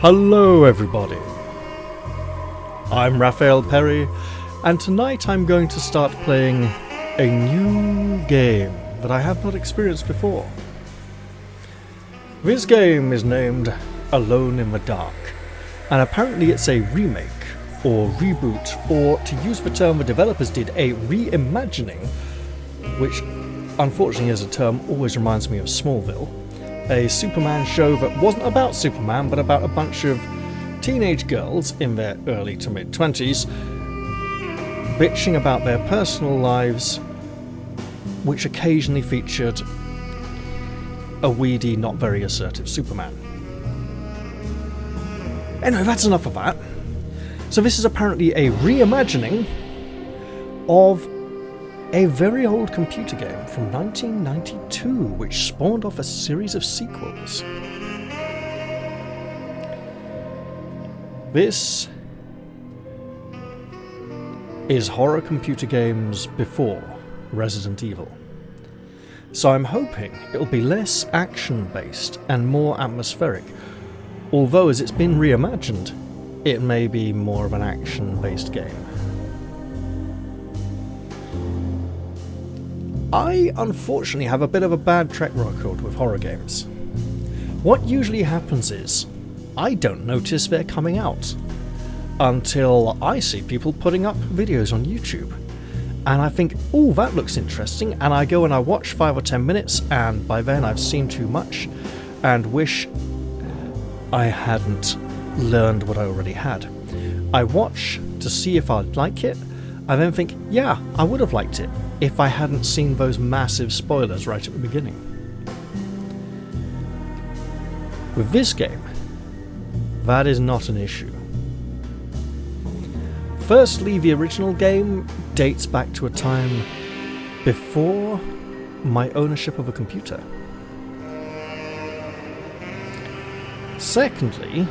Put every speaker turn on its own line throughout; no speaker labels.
Hello everybody, I'm Raphael Perry, and tonight I'm going to start playing a new game that I have not experienced before. This game is named Alone in the Dark, and apparently it's a remake, or reboot, or to use the term the developers did, a reimagining, which unfortunately as a term always reminds me of Smallville. A Superman show that wasn't about Superman, but about a bunch of teenage girls in their early to mid-20s bitching about their personal lives, which occasionally featured a weedy, not very assertive Superman. Anyway, that's enough of that. So this is apparently a reimagining of a very old computer game from 1992, which spawned off a series of sequels. This is horror computer games before Resident Evil. So I'm hoping it'll be less action-based and more atmospheric, although as it's been reimagined, it may be more of an action-based game. I unfortunately have a bit of a bad track record with horror games. What usually happens is, I don't notice they're coming out until I see people putting up videos on YouTube. And I think, oh, that looks interesting, and I go and I watch 5 or 10 minutes, and by then I've seen too much, and wish I hadn't learned what I already had. I watch to see if I'd like it, I then think, yeah, I would have liked it if I hadn't seen those massive spoilers right at the beginning. With this game, that is not an issue. Firstly, the original game dates back to a time before my ownership of a computer. Secondly,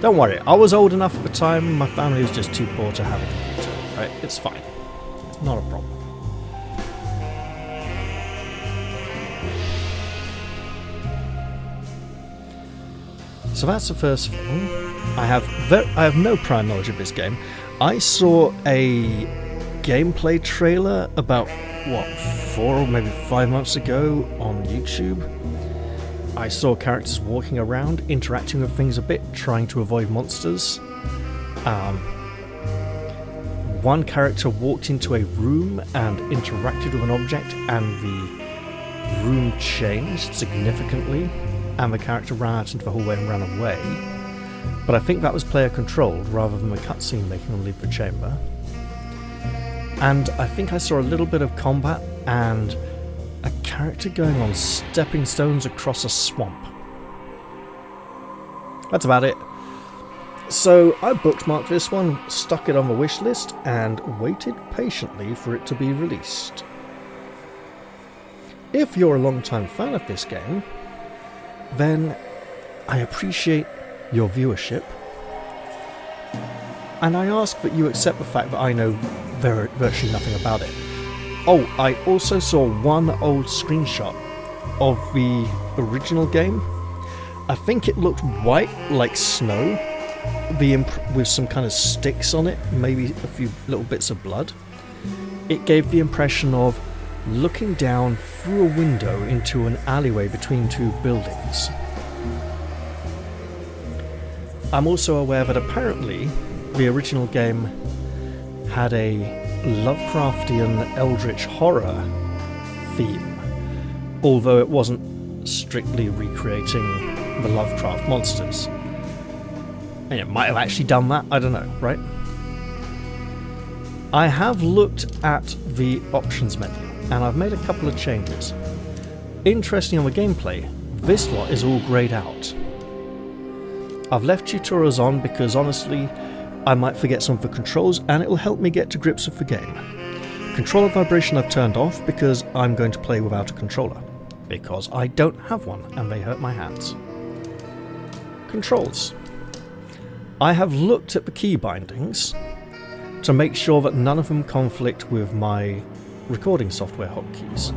don't worry, I was old enough at the time, my family was just too poor to have a computer, right? It's fine. It's not a problem. So that's the first thing. I have no prior knowledge of this game. I saw a gameplay trailer about, 4 or maybe 5 months ago on YouTube. I saw characters walking around, interacting with things a bit, trying to avoid monsters. One character walked into a room and interacted with an object, and the room changed significantly, and the character ran out into the hallway and ran away. But I think that was player controlled rather than the cutscene making them leave the chamber. And I think I saw a little bit of combat and a character going on stepping stones across a swamp. That's about it. So I bookmarked this one, stuck it on the wish list, and waited patiently for it to be released. If you're a long-time fan of this game, then I appreciate your viewership, and I ask that you accept the fact that I know virtually nothing about it. Oh, I also saw one old screenshot of the original game. I think it looked white like snow, with some kind of sticks on it, maybe a few little bits of blood. It gave the impression of looking down through a window into an alleyway between two buildings. I'm also aware that apparently the original game had a Lovecraftian eldritch horror theme, although it wasn't strictly recreating the Lovecraft monsters. And it might have actually done that, I don't know, right? I have looked at the options menu, and I've made a couple of changes. Interesting on the gameplay, this lot is all greyed out. I've left tutorials on because honestly, I might forget some of the controls and it will help me get to grips with the game. Controller vibration I've turned off because I'm going to play without a controller, because I don't have one and they hurt my hands. Controls. I have looked at the key bindings to make sure that none of them conflict with my recording software hotkeys.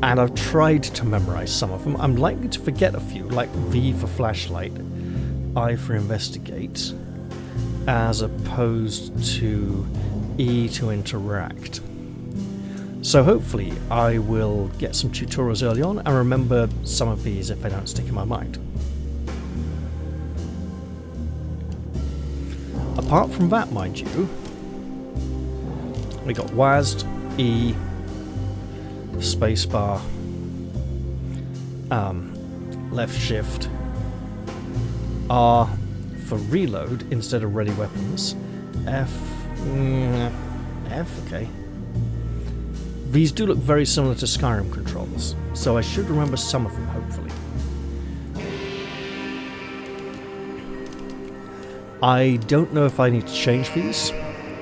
and I've tried to memorize some of them. I'm likely to forget a few, like V for flashlight, I for investigate, as opposed to E to interact. So hopefully I will get some tutorials early on and remember some of these if they don't stick in my mind. Apart from that, mind you, we got WASD, E, spacebar, left shift, R for reload instead of ready weapons, F, okay. These do look very similar to Skyrim controls, so I should remember some of them, hopefully. I don't know if I need to change these.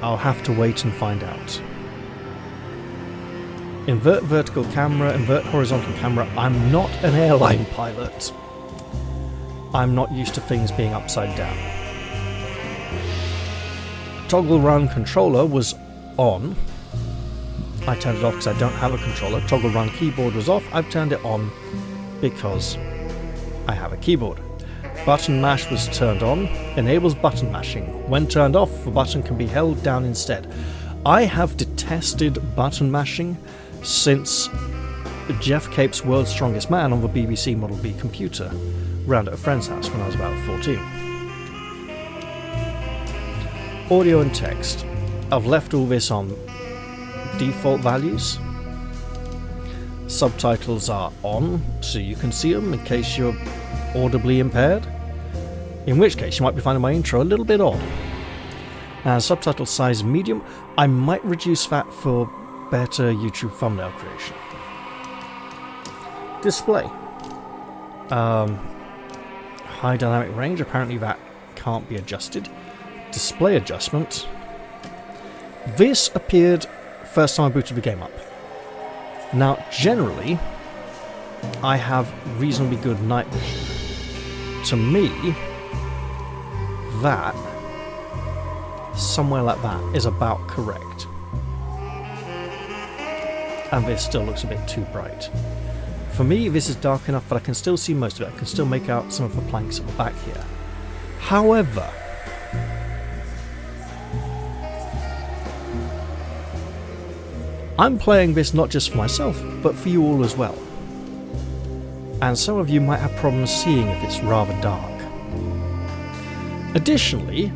I'll have to wait and find out. Invert vertical camera, invert horizontal camera. I'm not an airline pilot. I'm not used to things being upside down. Toggle run controller was on. I turned it off because I don't have a controller. Toggle run keyboard was off. I've turned it on because I have a keyboard. Button mash was turned on. Enables button mashing. When turned off, the button can be held down instead. I have detested button mashing since Jeff Cape's World's Strongest Man on the BBC Model B computer round at a friend's house when I was about 14. Audio and text. I've left all this on default values. Subtitles are on, so you can see them in case you're audibly impaired, in which case you might be finding my intro a little bit odd. Subtitle size medium. I might reduce that for better YouTube thumbnail creation. Display. High dynamic range, apparently that can't be adjusted. Display adjustment. This appeared first time I booted the game up. Now, generally, I have reasonably good night vision. To me, that, somewhere like that, is about correct. And this still looks a bit too bright. For me, this is dark enough that I can still see most of it. I can still make out some of the planks at the back here. However, I'm playing this not just for myself, but for you all as well. And some of you might have problems seeing if it's rather dark. Additionally,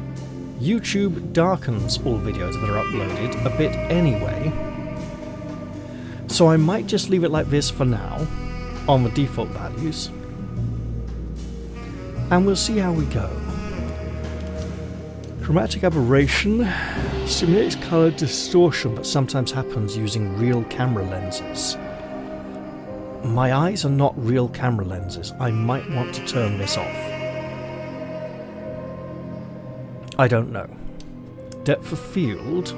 YouTube darkens all videos that are uploaded a bit anyway, so I might just leave it like this for now, on the default values, and we'll see how we go. Chromatic aberration simulates colour distortion, but sometimes happens using real camera lenses. My eyes are not real camera lenses. I might want to turn this off. I don't know. Depth of field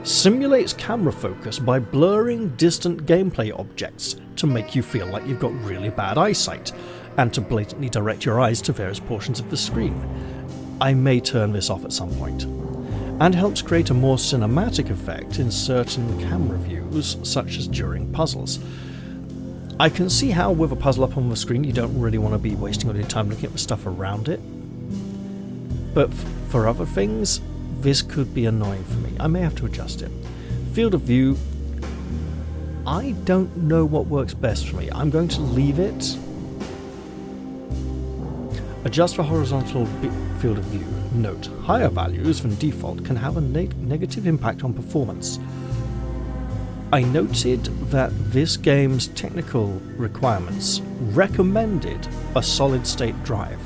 simulates camera focus by blurring distant gameplay objects to make you feel like you've got really bad eyesight, and to blatantly direct your eyes to various portions of the screen. I may turn this off at some point. And helps create a more cinematic effect in certain camera views, such as during puzzles. I can see how with a puzzle up on the screen you don't really want to be wasting all your time looking at the stuff around it. But for other things, this could be annoying for me. I may have to adjust it. Field of view, I don't know what works best for me. I'm going to leave it. Adjust for horizontal field of view. Note, higher values than default can have a negative impact on performance. I noted that this game's technical requirements recommended a solid-state drive.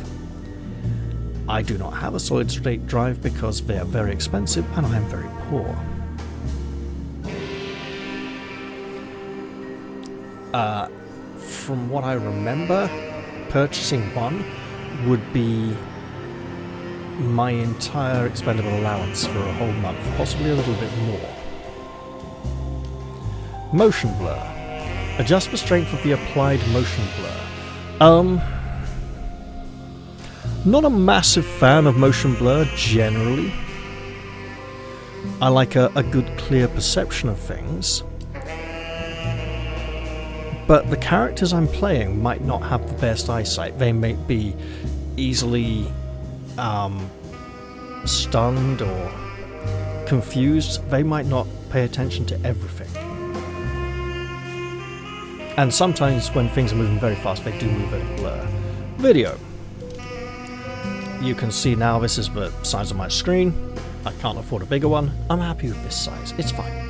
I do not have a solid-state drive because they are very expensive and I am very poor. From what I remember, purchasing one would be my entire expendable allowance for a whole month, possibly a little bit more. Motion blur. Adjust the strength of the applied motion blur. Not a massive fan of motion blur generally. I like a good clear perception of things. but the characters I'm playing might not have the best eyesight. They may be easily stunned or confused. They might not pay attention to everything. And sometimes when things are moving very fast, they do move in a blur. Video. You can see now this is the size of my screen. I can't afford a bigger one. I'm happy with this size. It's fine.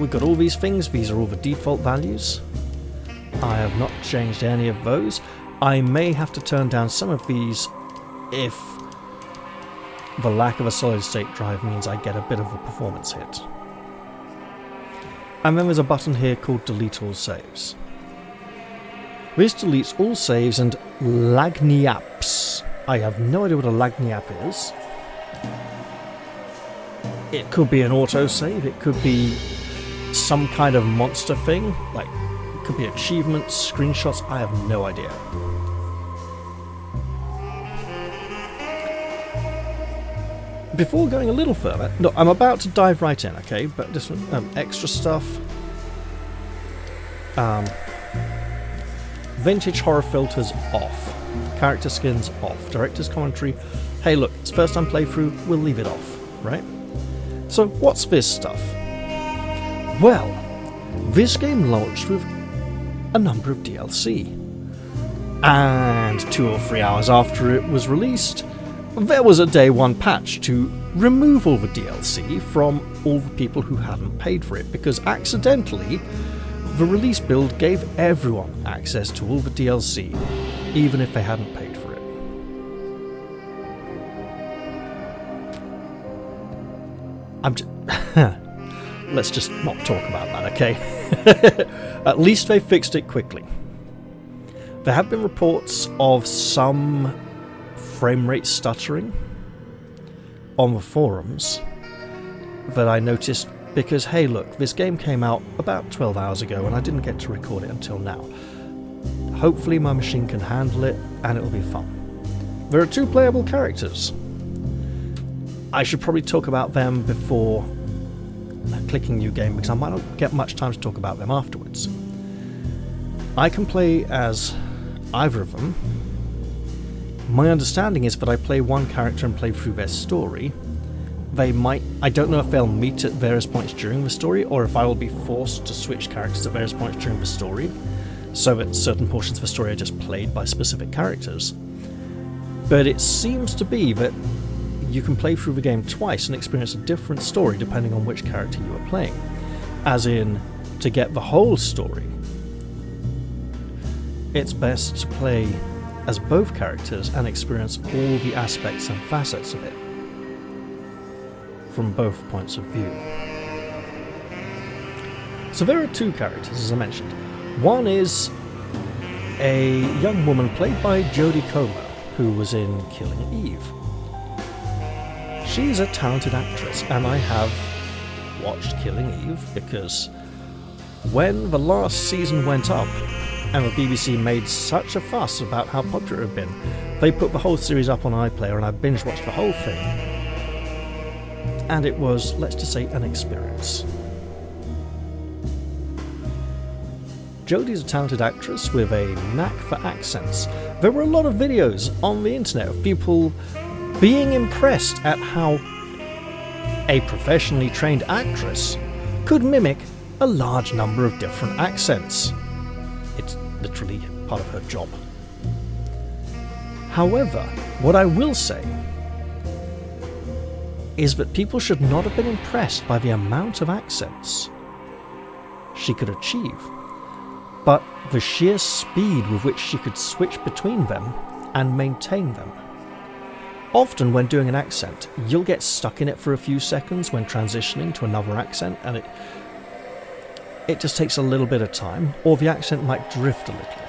We've got all these things. These are all the default values. I have not changed any of those. I may have to turn down some of these if the lack of a solid state drive means I get a bit of a performance hit. And then there's a button here called Delete All Saves. This deletes all saves and lagniaps. I have no idea what a lagniap is. It could be an autosave, it could be some kind of monster thing, like it could be achievements, screenshots, I have no idea. Before going a little further, no, I'm about to dive right in, okay, but just extra stuff. Vintage horror filters off. Character skins off. Director's commentary, hey look, it's first time playthrough, we'll leave it off, right? So what's this stuff? Well, this game launched with a number of DLC. And 2 or 3 hours after it was released, there was a day one patch to remove all the DLC from all the people who hadn't paid for it, because accidentally the release build gave everyone access to all the DLC, even if they hadn't paid for it. Let's just not talk about that, okay? At least they fixed it quickly. There have been reports of some frame rate stuttering on the forums that I noticed because, hey look, this game came out about 12 hours ago and I didn't get to record it until now. Hopefully my machine can handle it and it'll be fun. There are 2 playable characters. I should probably talk about them before clicking new game because I might not get much time to talk about them afterwards. I can play as either of them. My understanding is that I play one character and play through their story. I don't know if they'll meet at various points during the story or if I will be forced to switch characters at various points during the story, so that certain portions of the story are just played by specific characters. But it seems to be that you can play through the game twice and experience a different story depending on which character you are playing. As in, to get the whole story, it's best to play as both characters and experience all the aspects and facets of it from both points of view. So there are 2 characters, as I mentioned. One is a young woman played by Jodie Comer, who was in Killing Eve. She's a talented actress, and I have watched Killing Eve because when the last season went up and the BBC made such a fuss about how popular it had been, they put the whole series up on iPlayer and I binge watched the whole thing. And it was, let's just say, an experience. Jodie's a talented actress with a knack for accents. There were a lot of videos on the internet of people being impressed at how a professionally trained actress could mimic a large number of different accents. It's literally part of her job. However, what I will say is that people should not have been impressed by the amount of accents she could achieve, but the sheer speed with which she could switch between them and maintain them. Often when doing an accent, you'll get stuck in it for a few seconds when transitioning to another accent, and it just takes a little bit of time, or the accent might drift a little.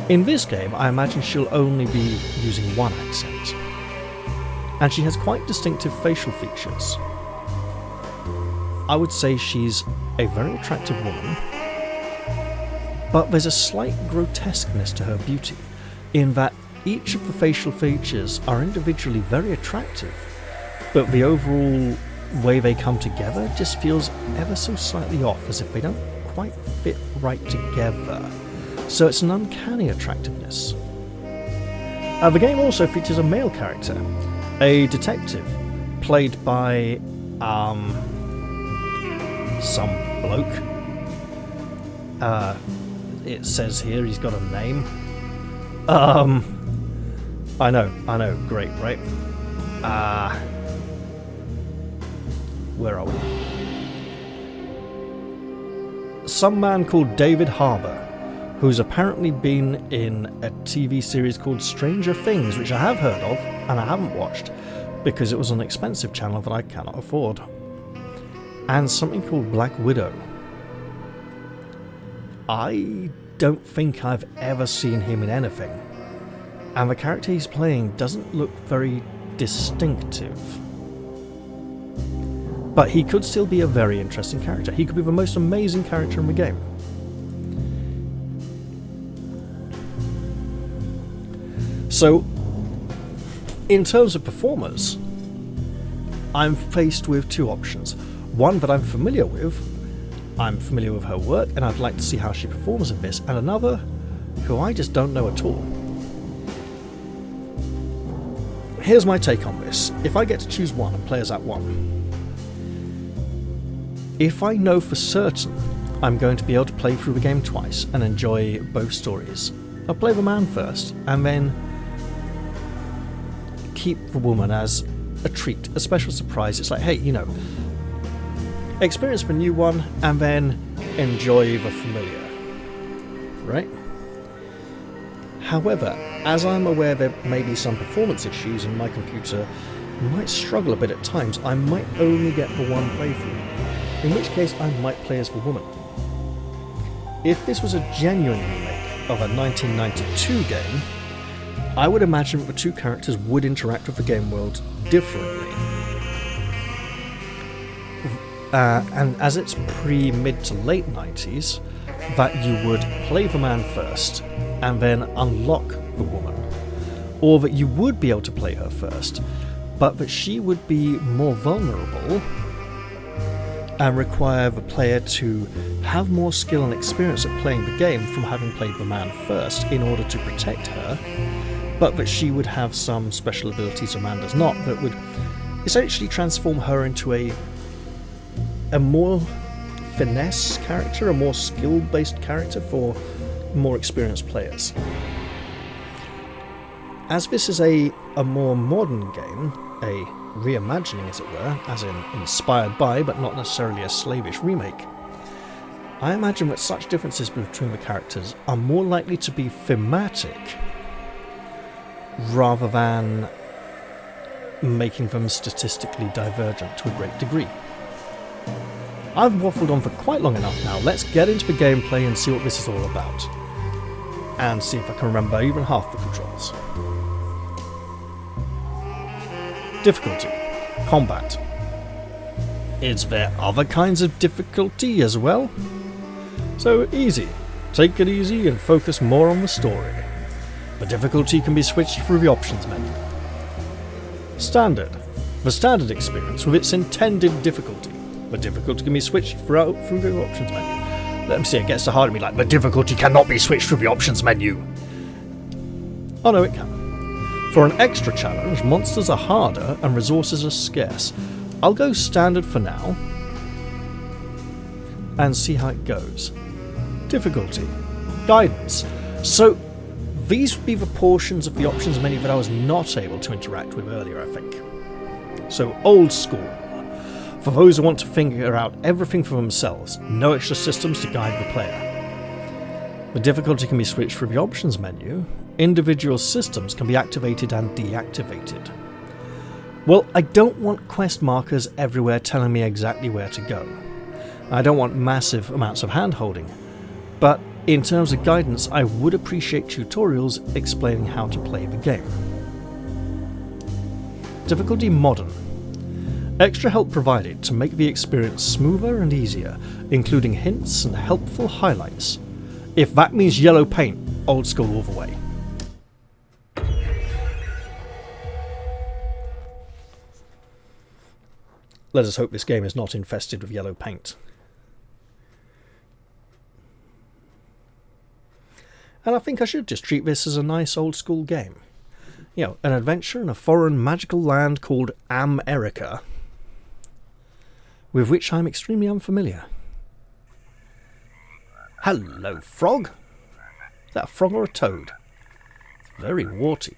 In this game, I imagine she'll only be using one accent, and she has quite distinctive facial features. I would say she's a very attractive woman, but there's a slight grotesqueness to her beauty, in that each of the facial features are individually very attractive, but the overall way they come together just feels ever so slightly off, as if they don't quite fit right together, so it's an uncanny attractiveness. The game also features a male character, a detective, played by some bloke. It says here he's got a name. I know, great, right? Where are we? Some man called David Harbour, who's apparently been in a TV series called Stranger Things, which I have heard of, and I haven't watched, because it was an expensive channel that I cannot afford. And something called Black Widow. I don't think I've ever seen him in anything, and the character he's playing doesn't look very distinctive. But he could still be a very interesting character. He could be the most amazing character in the game. So, in terms of performers, I'm faced with two options. One that I'm familiar with her work, and I'd like to see how she performs in this, and another who I just don't know at all. Here's my take on this. If I get to choose one and play as that one, if I know for certain I'm going to be able to play through the game twice and enjoy both stories, I'll play the man first, and then keep the woman as a treat, a special surprise. It's like, hey, experience the new one and then enjoy the familiar, right? However, as I'm aware there may be some performance issues and my computer might struggle a bit at times, I might only get the one playthrough, in which case I might play as the woman. If this was a genuine remake of a 1992 game, I would imagine that the two characters would interact with the game world differently. And as it's mid to late 90s, that you would play the man first and then unlock the woman. Or that you would be able to play her first, but that she would be more vulnerable and require the player to have more skill and experience at playing the game from having played the man first in order to protect her, but that she would have some special abilities a man does not that would essentially transform her into a more finesse character, a more skill-based character for more experienced players. As this is a more modern game, a reimagining as it were, as in inspired by but not necessarily a slavish remake, I imagine that such differences between the characters are more likely to be thematic rather than making them statistically divergent to a great degree. I've waffled on for quite long enough now. Let's get into the gameplay and see what this is all about. And see if I can remember even half the controls. Difficulty. Combat. Is there other kinds of difficulty as well? So easy. Take it easy and focus more on the story. The difficulty can be switched through the options menu. Standard. The standard experience with its intended difficulty. The difficulty can be switched through the options menu. Let me see, it gets so hard at me like, the difficulty cannot be switched through the options menu. Oh no, it can. For an extra challenge, monsters are harder and resources are scarce. I'll go standard for now and see how it goes. Difficulty. Guidance. So these would be the portions of the options menu that I was not able to interact with earlier, I think. So old school. For those who want to figure out everything for themselves, no extra systems to guide the player. The difficulty can be switched through the options menu. Individual systems can be activated and deactivated. Well, I don't want quest markers everywhere telling me exactly where to go. I don't want massive amounts of hand-holding, but in terms of guidance, I would appreciate tutorials explaining how to play the game. Difficulty Modern. Extra help provided to make the experience smoother and easier, including hints and helpful highlights. If that means yellow paint, old school all the way. Let us hope this game is not infested with yellow paint. And I think I should just treat this as a nice old school game. You know, an adventure in a foreign magical land called America, with which I'm extremely unfamiliar. Hello, frog. Is that a frog or a toad? It's very warty.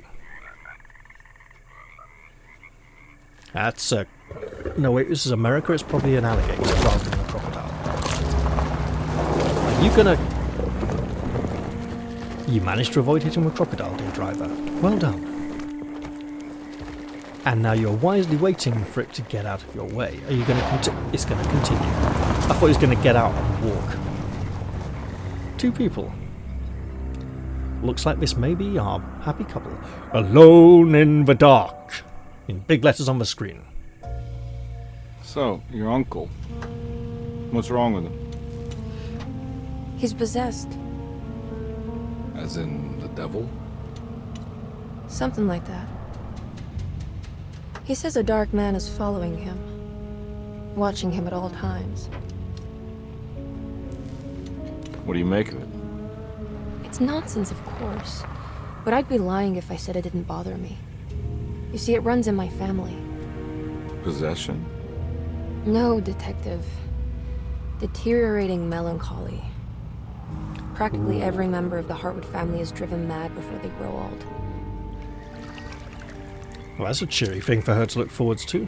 That's a... No, wait, this is America. It's probably an alligator rather than a crocodile. Are you gonna... You managed to avoid hitting a crocodile, dear driver. Well done. And now you're wisely waiting for it to get out of your way. Are you going to continue? It's going to continue. I thought he was going to get out and walk. 2 people. Looks like this may be our happy couple. Alone in the dark. In big letters on the screen.
So, your uncle. What's wrong with him?
He's possessed.
As in the devil?
Something like that. He says a dark man is following him, watching him at all times.
What do you make of it?
It's nonsense, of course, but I'd be lying if I said it didn't bother me. You see, it runs in my family.
Possession?
No, detective. Deteriorating melancholy. Practically every member of the Hartwood family is driven mad before they grow old.
Well, that's a cheery thing for her to look forwards to.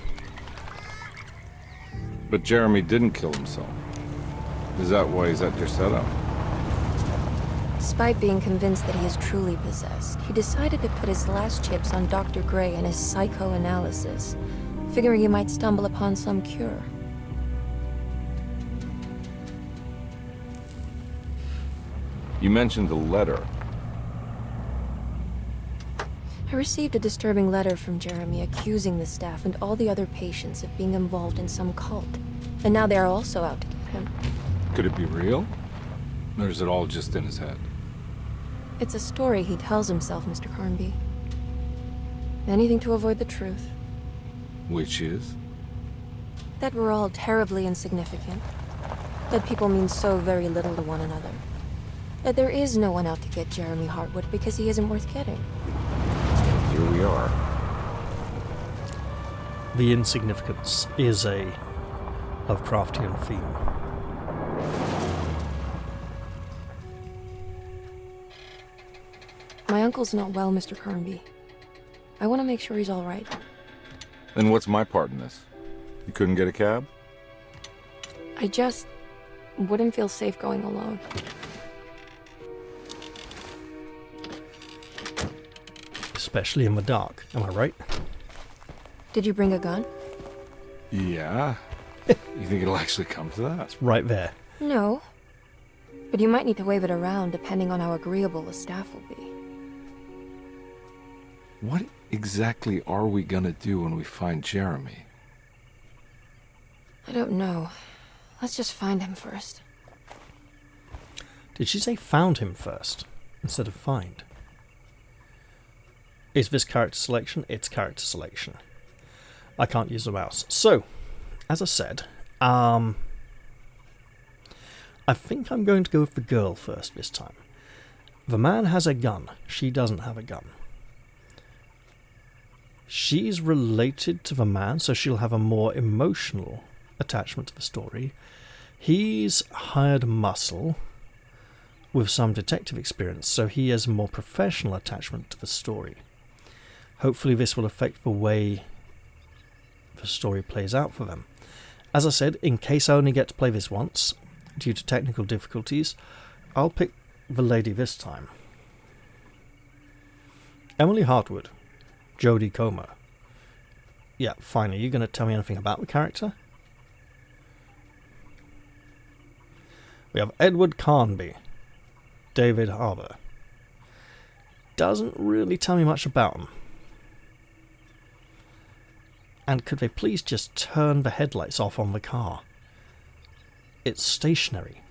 But Jeremy didn't kill himself. Is that why he's at Derceto?
Despite being convinced that he is truly possessed, he decided to put his last chips on Dr. Gray and his psychoanalysis, figuring he might stumble upon some cure.
You mentioned the letter.
I received a disturbing letter from Jeremy accusing the staff and all the other patients of being involved in some cult. And now they are also out to get him.
Could it be real? Or is it all just in his head?
It's a story he tells himself, Mr. Carnby. Anything to avoid the truth.
Which is?
That we're all terribly insignificant. That people mean so very little to one another. That there is no one out to get Jeremy Hartwood because he isn't worth getting.
Here we are.
The insignificance is a Lovecraftian theme.
My uncle's not well, Mr. Carnby. I want to make sure he's all right.
Then what's my part in this? You couldn't get a cab?
I just wouldn't feel safe going alone.
Especially in the dark, am I right?
Did you bring a gun?
Yeah. You think it'll actually come to that?
It's right there.
No. But you might need to wave it around depending on how agreeable the staff will be.
What exactly are we gonna do when we find Jeremy?
I don't know. Let's just find him first.
Did she say found him first instead of find? Is this character selection? It's character selection. I can't use the mouse. So, as I said, I think I'm going to go with the girl first this time. The man has a gun. She doesn't have a gun. She's related to the man, so she'll have a more emotional attachment to the story. He's hired muscle with some detective experience, so he has a more professional attachment to the story. Hopefully this will affect the way the story plays out for them. As I said, in case I only get to play this once, due to technical difficulties, I'll pick the lady this time. Emily Hartwood. Jodie Comer. Yeah, fine. Are you going to tell me anything about the character? We have Edward Carnby. David Harbour. Doesn't really tell me much about him. And could they please just turn the headlights off on the car? It's stationary.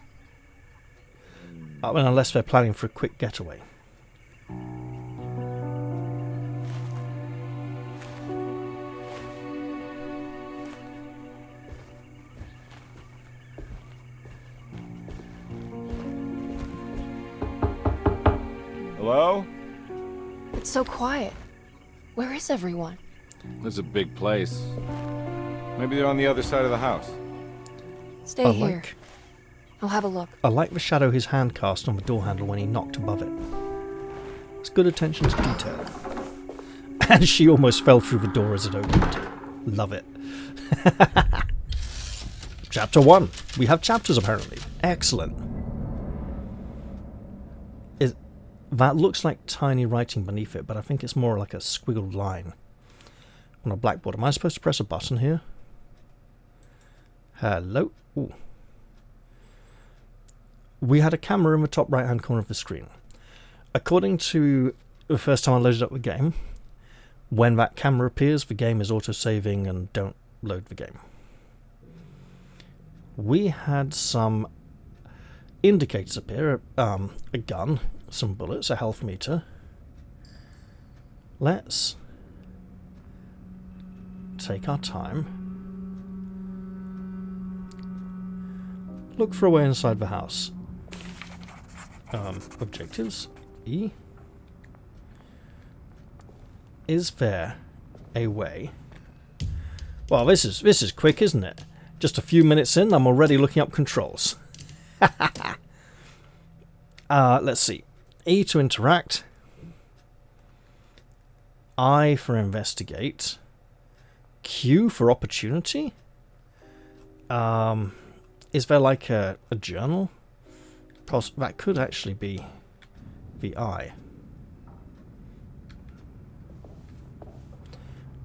I mean, unless they're planning for a quick getaway.
Hello?
It's so quiet. Where is everyone?
This is a big place. Maybe they're on the other side of the house.
Stay here. I'll have a look.
I like the shadow his hand cast on the door handle when he knocked above it. It's good attention to detail. And she almost fell through the door as it opened. Love it. Chapter 1. We have chapters apparently. Excellent. That looks like tiny writing beneath it, but I think it's more like a squiggled line on a blackboard. Am I supposed to press a button here? Hello? Ooh. We had a camera in the top right hand corner of the screen. According to the first time I loaded up the game, when that camera appears, the game is auto-saving and don't load the game. We had some indicators appear, a gun, some bullets, a health meter. Let's take our time. Look for a way inside the house. Objectives. E. Is there a way? Well, this is quick, isn't it? Just a few minutes in, I'm already looking up controls. Let's see. E to interact. I for investigate. Q for opportunity. Is there like a journal? That could actually be the I.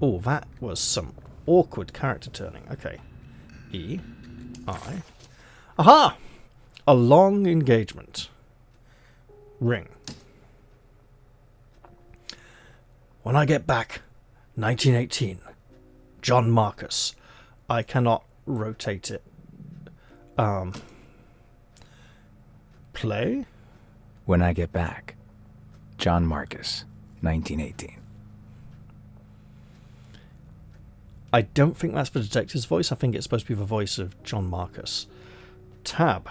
Oh, that was some awkward character turning. Okay. E. I. Aha! A long engagement. Ring. When I get back, 1918. John Marcus. I cannot rotate it. Play?
When I get back, John Marcus, 1918.
I don't think that's the detective's voice. I think it's supposed to be the voice of John Marcus. Tab.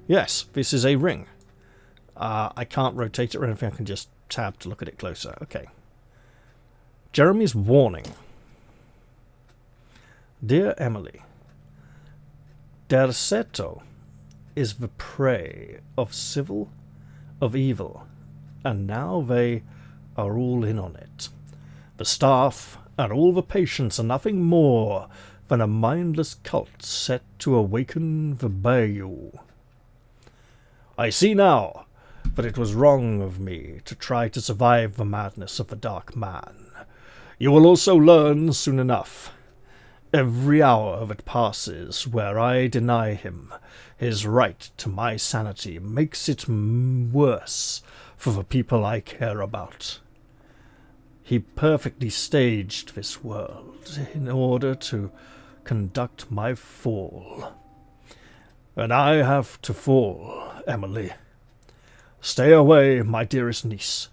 Yes, this is a ring. I can't rotate it or anything. I can just tab to look at it closer. Okay. Jeremy's warning. Dear Emily, Derceto is the prey of evil, and now they are all in on it. The staff and all the patients are nothing more than a mindless cult set to awaken the bayou. I see now that it was wrong of me to try to survive the madness of the Dark Man. You will also learn soon enough. Every hour that passes where I deny him his right to my sanity makes it worse for the people I care about. He perfectly staged this world in order to conduct my fall. And I have to fall, Emily. Stay away, my dearest niece.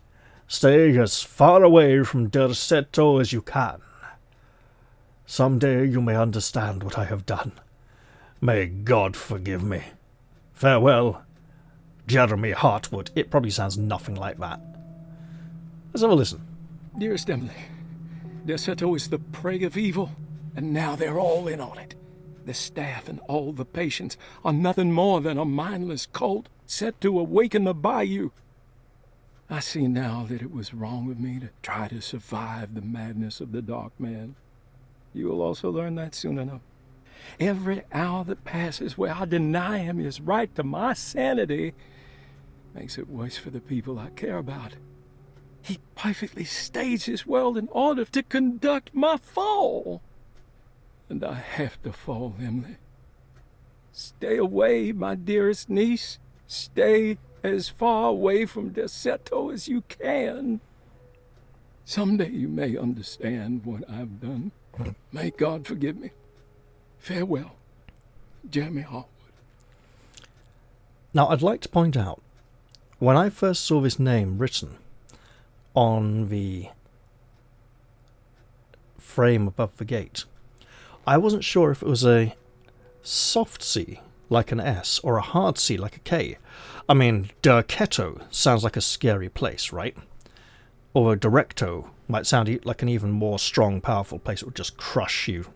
Stay as far away from Derceto as you can. Someday you may understand what I have done. May God forgive me. Farewell, Jeremy Hartwood. It probably sounds nothing like that. Let's have a listen.
Dearest Emily, Derceto is the prey of evil, and now they're all in on it. The staff and all the patients are nothing more than a mindless cult set to awaken the bayou. I see now that it was wrong of me to try to survive the madness of the Dark Man. You will also learn that soon enough. Every hour that passes where I deny him his right to my sanity makes it worse for the people I care about. He perfectly staged his world in order to conduct my fall. And I have to fall, Emily. Stay away, my dearest niece. Stay as far away from Derceto as you can. Someday you may understand what I've done. May God forgive me. Farewell, Jeremy Hartwood.
Now, I'd like to point out, when I first saw this name written on the frame above the gate, I wasn't sure if it was a soft C like an S or a hard C like a K. I mean, Derceto sounds like a scary place, right? Or Directo might sound like an even more strong, powerful place that would just crush you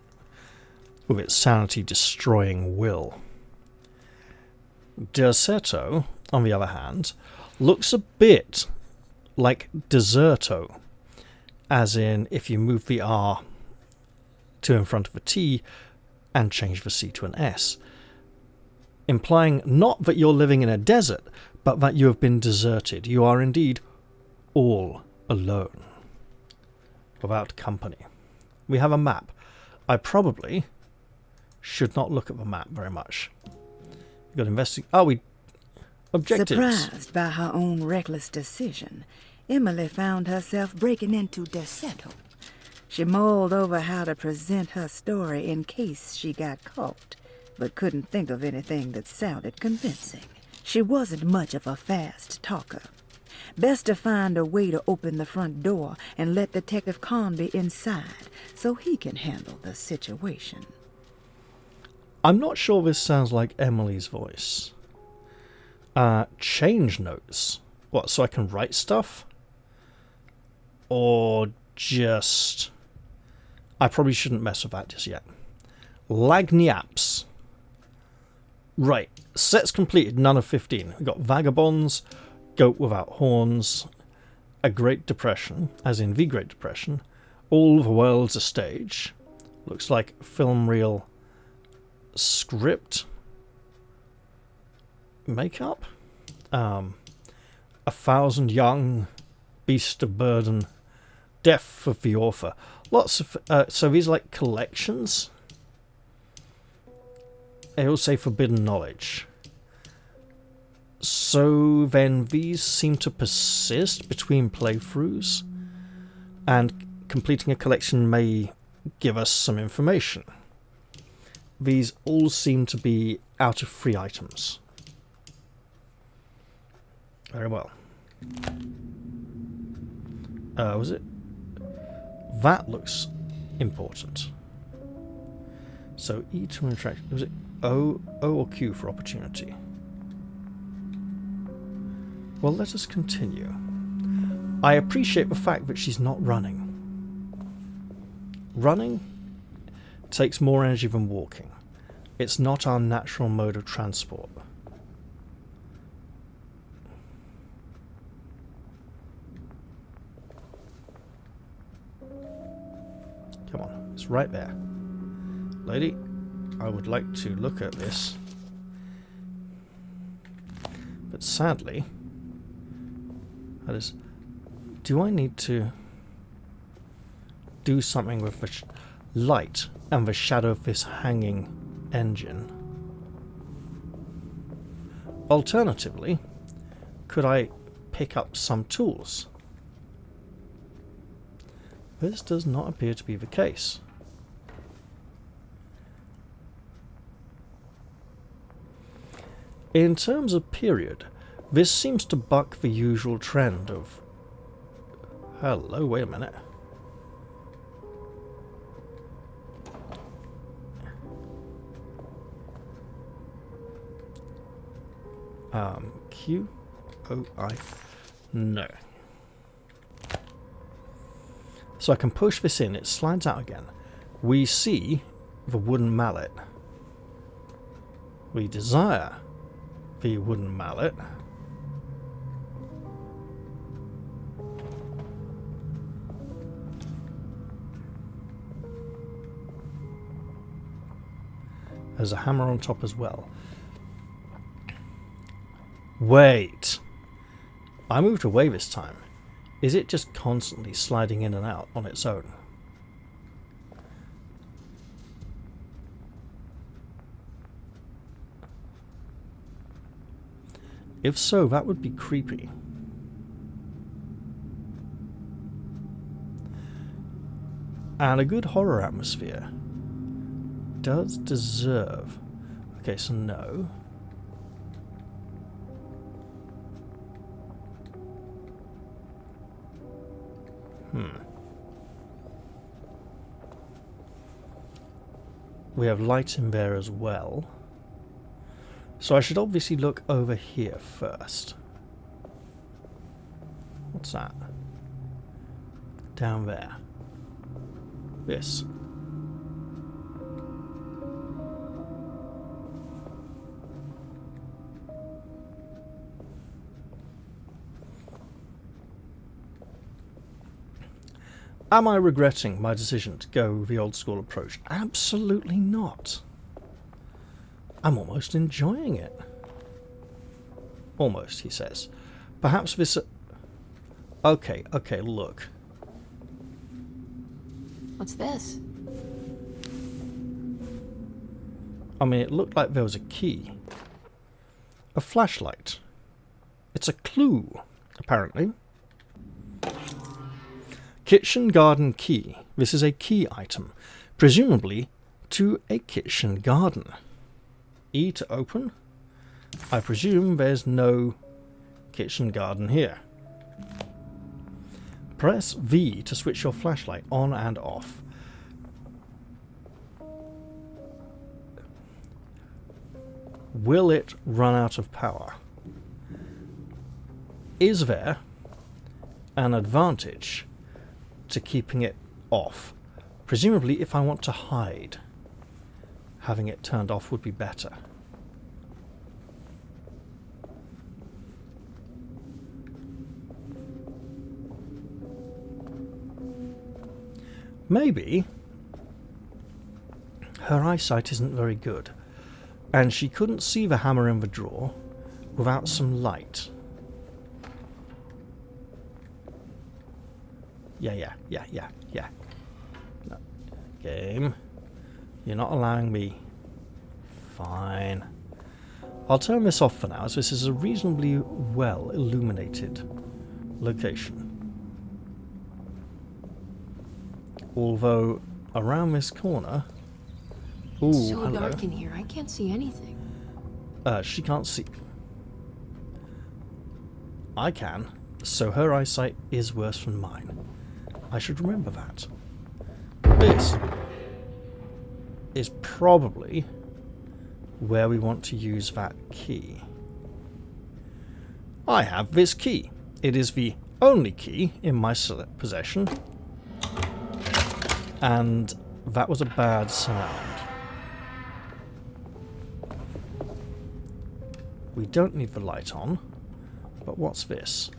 with its sanity-destroying will. Derceto, on the other hand, looks a bit like Deserto, as in if you move the R to in front of a T and change the C to an S, implying not that you're living in a desert, but that you have been deserted. You are indeed all alone, without company. We have a map. I probably should not look at the map very much. We've got investing. Oh, we objectives.
Surprised by her own reckless decision, Emily found herself breaking into Derceto. She mulled over how to present her story in case she got caught, but couldn't think of anything that sounded convincing. She wasn't much of a fast talker. Best to find a way to open the front door and let Detective Carnby inside so he can handle the situation.
I'm not sure this sounds like Emily's voice. Change notes. What, so I can write stuff? Or just... I probably shouldn't mess with that just yet. Lagniaps. Right, sets completed, none of 15. We've got Vagabonds, Goat Without Horns, A Great Depression, as in The Great Depression, All the World's a Stage, looks like film reel script, makeup, 1,000 Young, Beast of Burden, Death of the Author. Lots of, so these are like collections. They all say Forbidden Knowledge. So then these seem to persist between playthroughs, and completing a collection may give us some information. These all seem to be out of free items. Very well. Was it? That looks important. So E to interact. Was it O or Q for opportunity? Well, let us continue. I appreciate the fact that she's not running. Running takes more energy than walking. It's not our natural mode of transport. Come on, it's right there. Lady, I would like to look at this. But sadly, that is... Do I need to do something with the light and the shadow of this hanging engine? Alternatively, could I pick up some tools? This does not appear to be the case. In terms of period, this seems to buck the usual trend of... Hello, wait a minute. Q? O, I... No. So I can push this in, it slides out again. We see the wooden mallet. We desire the wooden mallet. There's a hammer on top as well. Wait. I moved away this time. Is it just constantly sliding in and out on its own? If so, that would be creepy. And a good horror atmosphere does deserve... Okay, so no. We have light in there as well. So I should obviously look over here first. What's that? Down there. This. Am I regretting my decision to go the old school approach? Absolutely not. I'm almost enjoying it. Almost, he says. Perhaps this... Okay, look.
What's this?
I mean, it looked like there was a key. A flashlight. It's a clue, apparently. Kitchen garden key. This is a key item, presumably to a kitchen garden. E to open. I presume there's no kitchen garden here. Press V to switch your flashlight on and off. Will it run out of power? Is there an advantage to keeping it off? Presumably, if I want to hide, having it turned off would be better. Maybe her eyesight isn't very good, and she couldn't see the hammer in the drawer without some light. Yeah. No. Game. You're not allowing me. Fine. I'll turn this off for now, as this is a reasonably well illuminated location. Although, around this corner... Ooh,
It's so
hello.
dark in here, I can't see anything.
She can't see. I can, so her eyesight is worse than mine. I should remember that. This is probably where we want to use that key. I have this key. It is the only key in my possession. And that was a bad sound. We don't need the light on. But what's this?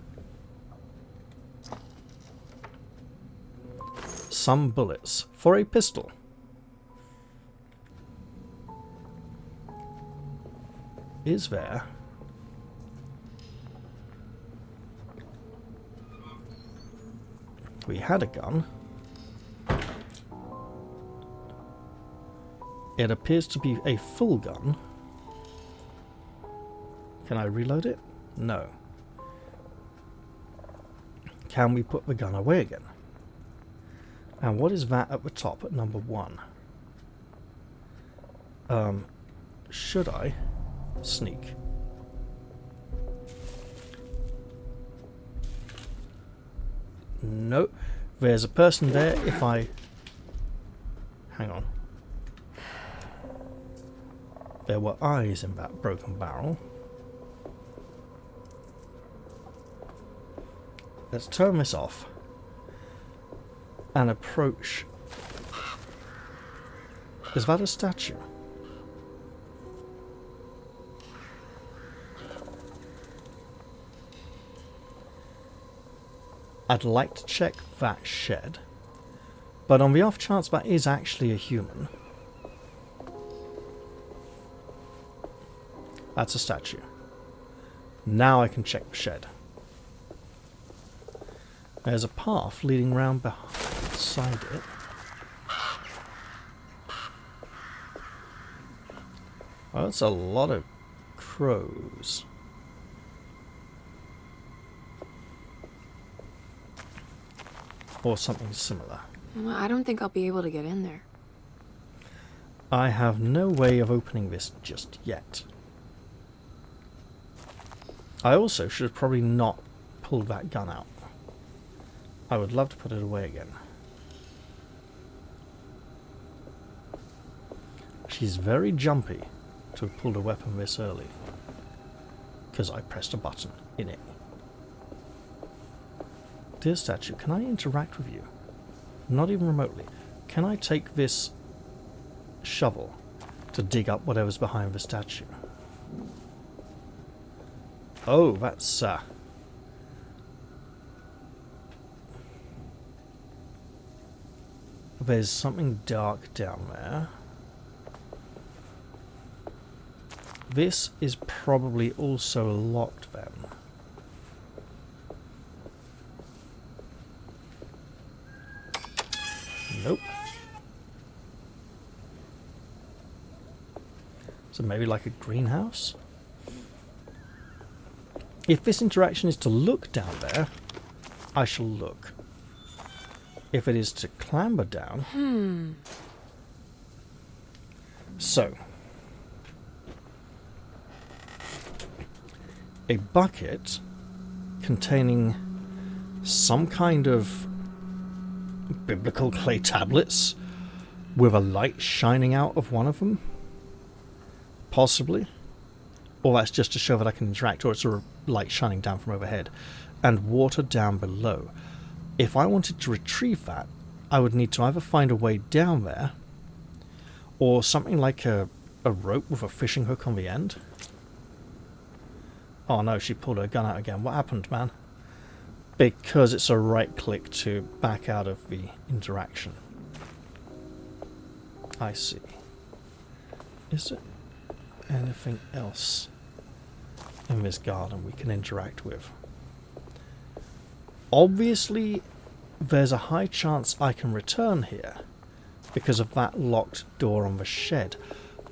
Some bullets for a pistol. Is there? We had a gun. It appears to be a full gun. Can I reload it? No. Can we put the gun away again? And what is that at the top at number 1? Should I sneak? No. There's a person there if I... Hang on. There were eyes in that broken barrel. Let's turn this off and approach. Is that a statue? I'd like to check that shed, but on the off chance that is actually a human. That's a statue. Now I can check the shed. There's a path leading round beside it. Oh, that's a lot of crows. Or something similar.
Well, I don't think I'll be able to get in there.
I have no way of opening this just yet. I also should have probably not pulled that gun out. I would love to put it away again. She's very jumpy. to have pulled a weapon this early. Because I pressed a button in it. Dear statue, can I interact with you? Not even remotely. Can I take this shovel to dig up whatever's behind the statue? Oh, that's there's something dark down there. This is probably also locked then. Nope. So maybe like a greenhouse? If this interaction is to look down there, I shall look. If it is to clamber down... So. A bucket containing some kind of biblical clay tablets with a light shining out of one of them? Possibly. Or that's just to show that I can interact, or it's a light shining down from overhead. And water down below. If I wanted to retrieve that, I would need to either find a way down there, or something like a rope with a fishing hook on the end. Oh no, she pulled her gun out again. What happened, man? Because it's a right click to back out of the interaction. I see. Is there anything else in this garden we can interact with? Obviously, there's a high chance I can return here because of that locked door on the shed.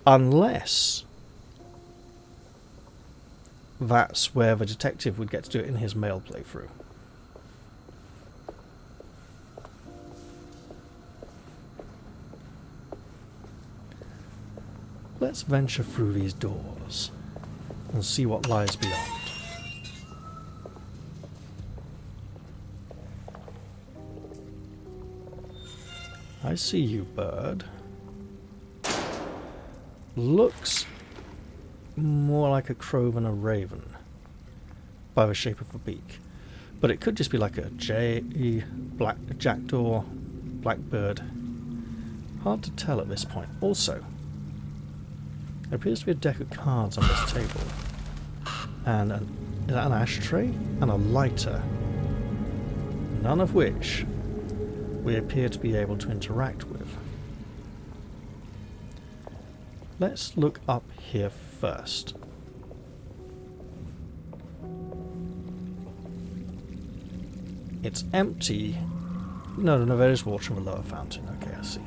Unless that's where the detective would get to do it in his mail playthrough. Let's venture through these doors and see what lies beyond. I see you, bird. Looks more like a crow than a raven by the shape of the beak, but it could just be like a jackdaw, blackbird. Hard to tell at this point. Also, there appears to be a deck of cards on this table, and is that an ashtray and a lighter, none of which we appear to be able to interact with. Let's look up here first. It's empty. No, there is water in the lower fountain. Okay, I see.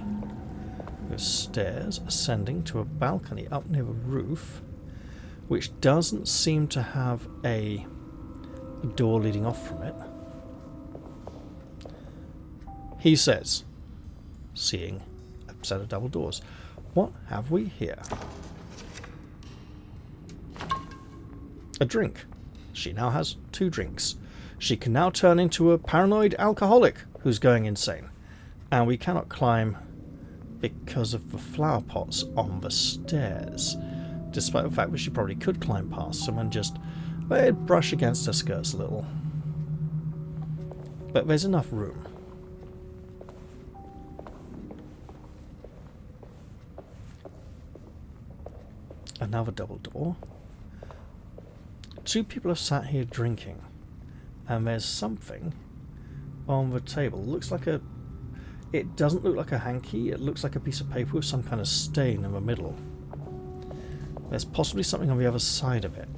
There's stairs ascending to a balcony up near the roof, which doesn't seem to have a door leading off from it. He says, seeing a set of double doors. What have we here? A drink. She now has 2 drinks. She can now turn into a paranoid alcoholic who's going insane. And we cannot climb because of the flower pots on the stairs. Despite the fact that she probably could climb past them and just let it brush against her skirts a little. But there's enough room. Another double door. 2 people have sat here drinking, and there's something on the table. Looks like a... It doesn't look like a hanky, it looks like a piece of paper with some kind of stain in the middle. There's possibly something on the other side of it,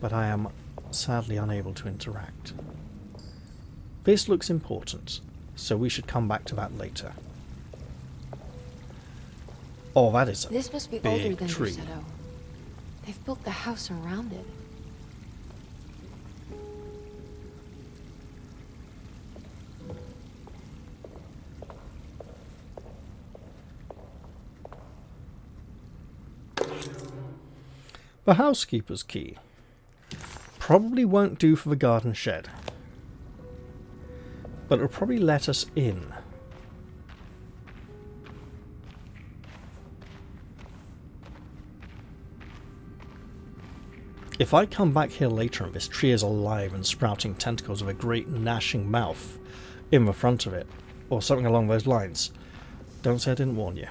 but I am sadly unable to interact. This looks important, so we should come back to that later. Oh, that is a
This must be
big
older than
tree.
Derceto. They've built the house around it.
The housekeeper's key. Probably won't do for the garden shed, but it'll probably let us in. If I come back here later and this tree is alive and sprouting tentacles with a great gnashing mouth in the front of it, or something along those lines, don't say I didn't warn you.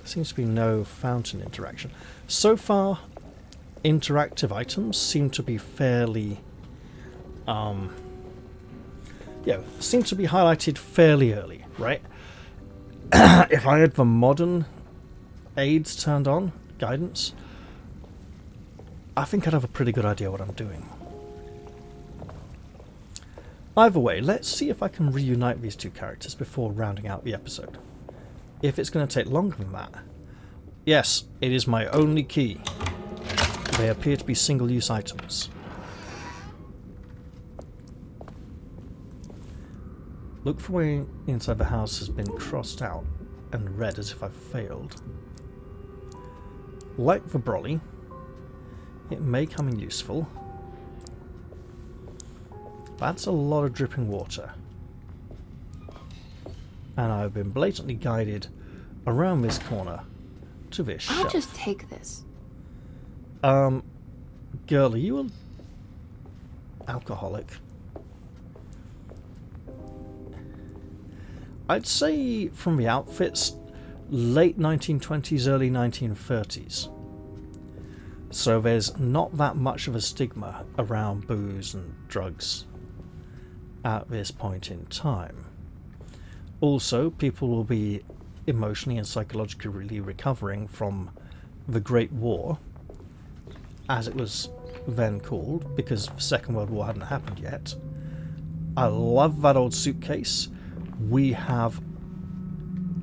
Seems to be no fountain interaction. So far, interactive items seem to be fairly... seem to be highlighted fairly early, right? If I had the modern aids turned on, guidance, I think I'd have a pretty good idea what I'm doing. Either way, let's see if I can reunite these two characters before rounding out the episode. If it's going to take longer than that... Yes, it is my only key. They appear to be single-use items. Look for where inside the house has been crossed out and read as if I've failed. Like the brolly, it may come in useful. That's a lot of dripping water. And I've been blatantly guided around this corner to this shelf.
I'll just take this.
Girl, are you an alcoholic? I'd say from the outfits, late 1920s, early 1930s. So there's not that much of a stigma around booze and drugs at this point in time. Also, people will be emotionally and psychologically recovering from the Great War, as it was then called, because the Second World War hadn't happened yet. I love that old suitcase. We have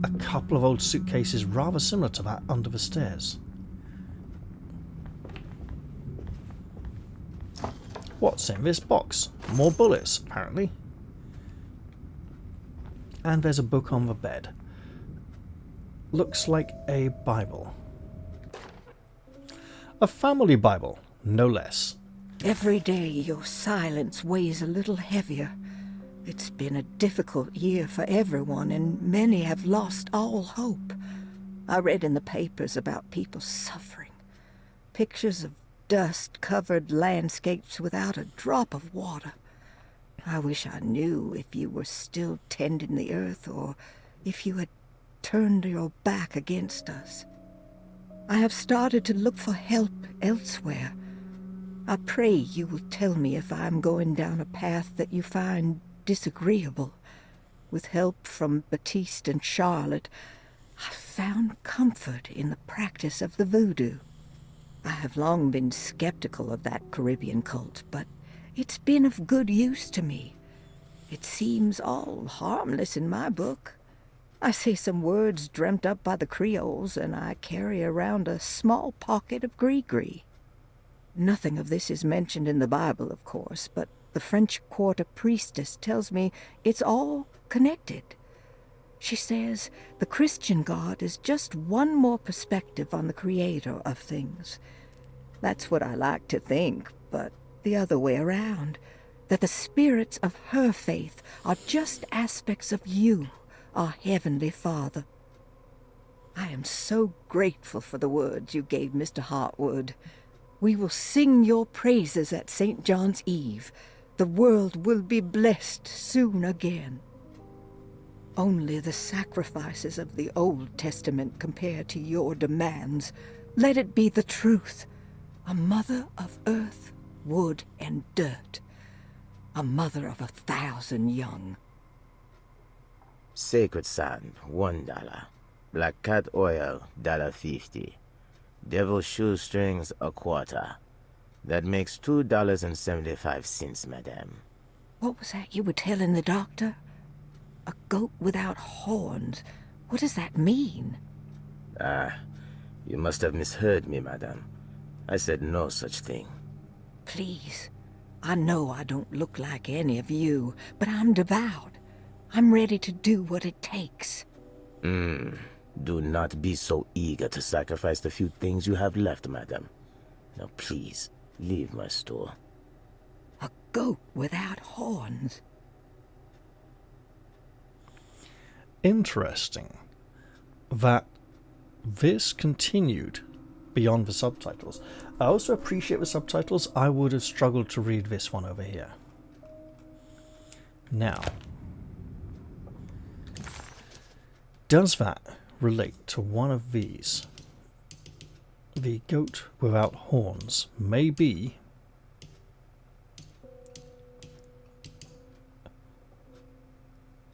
a couple of old suitcases rather similar to that under the stairs. What's in this box? More bullets, apparently. And there's a book on the bed. Looks like a Bible. A family Bible, no less.
Every day your silence weighs a little heavier. It's been a difficult year for everyone, and many have lost all hope. I read in the papers about people suffering. Pictures of dust-covered landscapes without a drop of water. I wish I knew if you were still tending the earth, or if you had turned your back against us. I have started to look for help elsewhere. I pray you will tell me if I am going down a path that you find disagreeable. With help from Baptiste and Charlotte, I found comfort in the practice of the voodoo. I have long been skeptical of that Caribbean cult, but it's been of good use to me. It seems all harmless in my book. I say some words dreamt up by the Creoles, and I carry around a small pocket of gree-gree. Nothing of this is mentioned in the Bible, of course, but the French Quarter priestess tells me it's all connected. She says the Christian God is just one more perspective on the creator of things. That's what I like to think, but the other way around, that the spirits of her faith are just aspects of you, our Heavenly Father. I am so grateful for the words you gave Mr. Hartwood. We will sing your praises at St. John's Eve. The world will be blessed soon again. Only the sacrifices of the Old Testament compare to your demands. Let it be the truth. A mother of earth, wood, and dirt. A mother of 1,000 young.
Sacred sand, $1. Black cat oil, $1.50. Devil shoestrings, $0.25. That makes $2.75, madame.
What was that you were telling the doctor? A goat without horns. What does that mean?
You must have misheard me, madame. I said no such thing.
Please. I know I don't look like any of you, but I'm devout. I'm ready to do what it takes.
Do not be so eager to sacrifice the few things you have left, madame. Now please, leave my store.
A goat without horns.
Interesting that this continued beyond the subtitles. I also appreciate the subtitles. I would have struggled to read this one over here. Now, does that relate to one of these? The goat without horns may be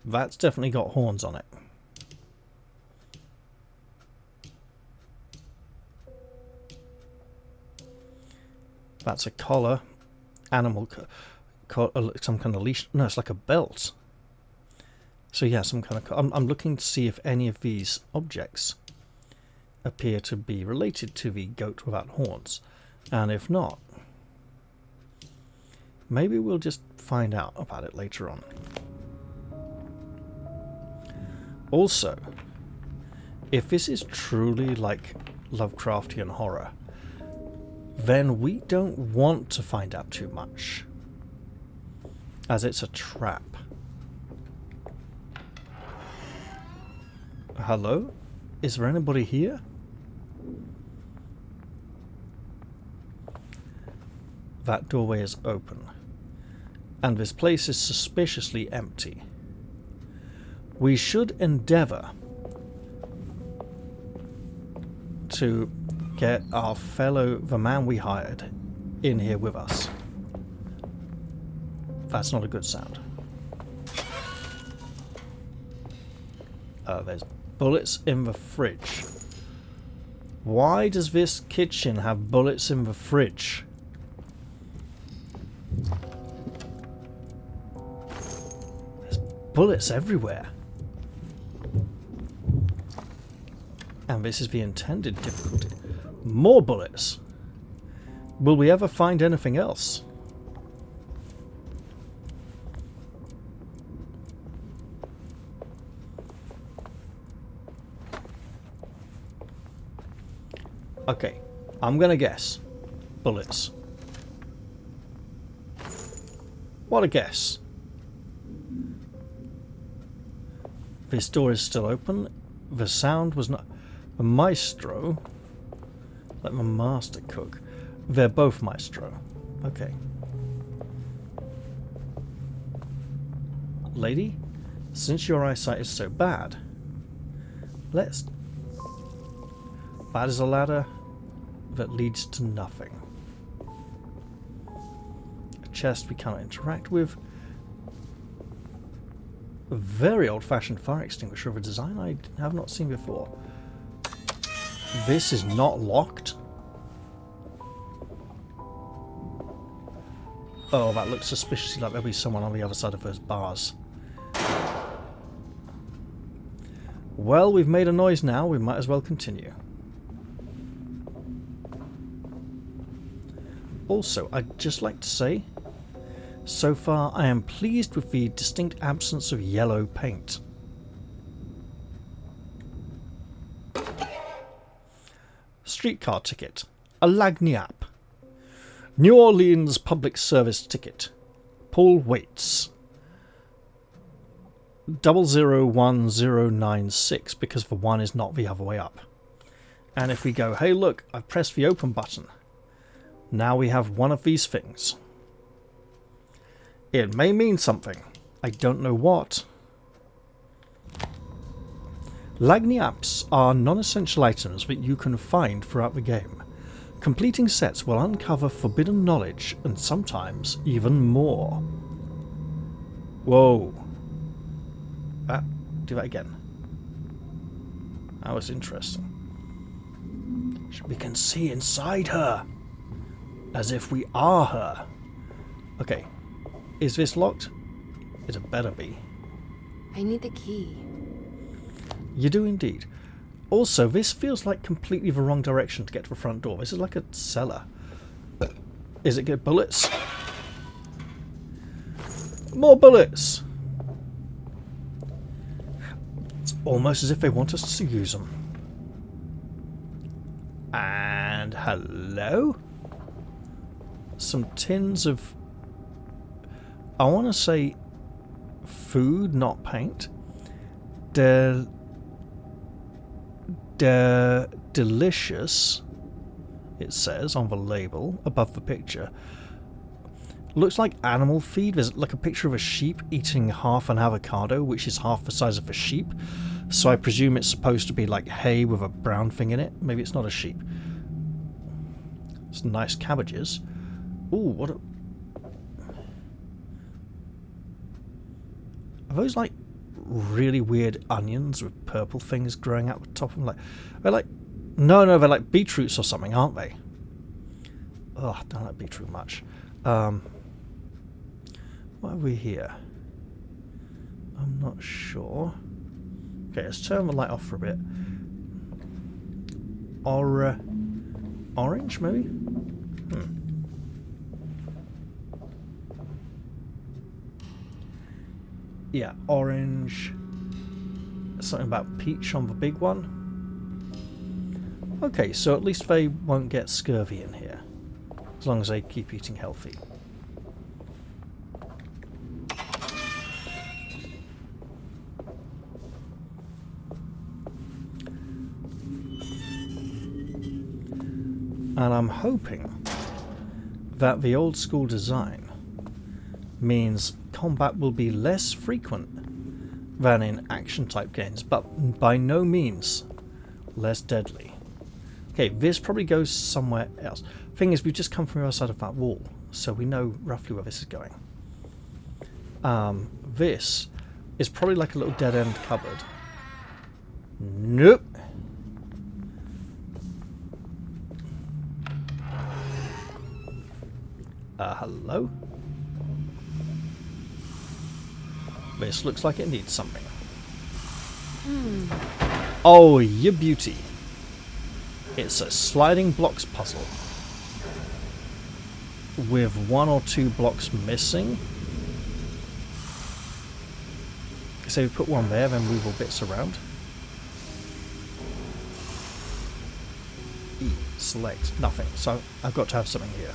that's definitely got horns on it. That's a collar, animal some kind of leash. No, it's like a belt. So yeah, some kind of. I'm looking to see if any of these objects appear to be related to the goat without horns, and if not, maybe we'll just find out about it later on. Also, if this is truly like Lovecraftian horror, then we don't want to find out too much, as it's a trap. Hello? Is there anybody here? That doorway is open, and this place is suspiciously empty. We should endeavour to get our fellow, the man we hired, in here with us. That's not a good sound. There's bullets in the fridge. Why does this kitchen have bullets in the fridge? There's bullets everywhere. And this is the intended difficulty. More bullets. Will we ever find anything else? Okay, I'm gonna guess. Bullets. What a guess. This door is still open. The sound was not... The maestro... Like the master cook. They're both maestro. Okay. Lady, since your eyesight is so bad, let's... That is a ladder that leads to nothing. A chest we cannot interact with. A very old-fashioned fire extinguisher of a design I have not seen before. This is not locked. Oh, that looks suspiciously like there'll be someone on the other side of those bars. Well, we've made a noise now. We might as well continue. Also, I'd just like to say, so far I am pleased with the distinct absence of yellow paint. Streetcar ticket. A lagniappe. New Orleans public service ticket. Paul Waits. 001096, because the 1 is not the other way up. And if we go, hey look, I've pressed the open button. Now we have one of these things. It may mean something. I don't know what. Lagniappes are non-essential items that you can find throughout the game. Completing sets will uncover forbidden knowledge and sometimes even more. Whoa. Do that again. That was interesting. We can see inside her. As if we are her. Okay. Is this locked? It better be.
I need the key.
You do indeed. Also, this feels like completely the wrong direction to get to the front door. This is like a cellar. Is it good? Bullets? More bullets! It's almost as if they want us to use them. And hello? Some tins of... I want to say delicious, it says on the label above the picture. Looks like animal feed. There's like a picture of a sheep eating half an avocado, which is half the size of a sheep. So I presume it's supposed to be like hay with a brown thing in it. Maybe it's not a sheep. Some nice cabbages. Ooh, what a... Are those like really weird onions with purple things growing out the top of them? Like, they're like... No, they're like beetroots or something, aren't they? Oh, I don't like beetroot much. What have we here? I'm not sure. Okay, let's turn the light off for a bit. Orange, maybe? Yeah, orange. Something about peach on the big one. Okay, so at least they won't get scurvy in here. As long as they keep eating healthy. And I'm hoping that the old school design means combat will be less frequent than in action type games, but by no means less deadly. Okay, this probably goes somewhere else. Thing is, we've just come from the other side of that wall, so we know roughly where this is going. This is probably like a little dead end cupboard. Nope. Hello? This looks like it needs something. Oh, you beauty. It's a sliding blocks puzzle. With 1 or 2 blocks missing. So we put one there, then move all bits around. E, select, nothing. So I've got to have something here.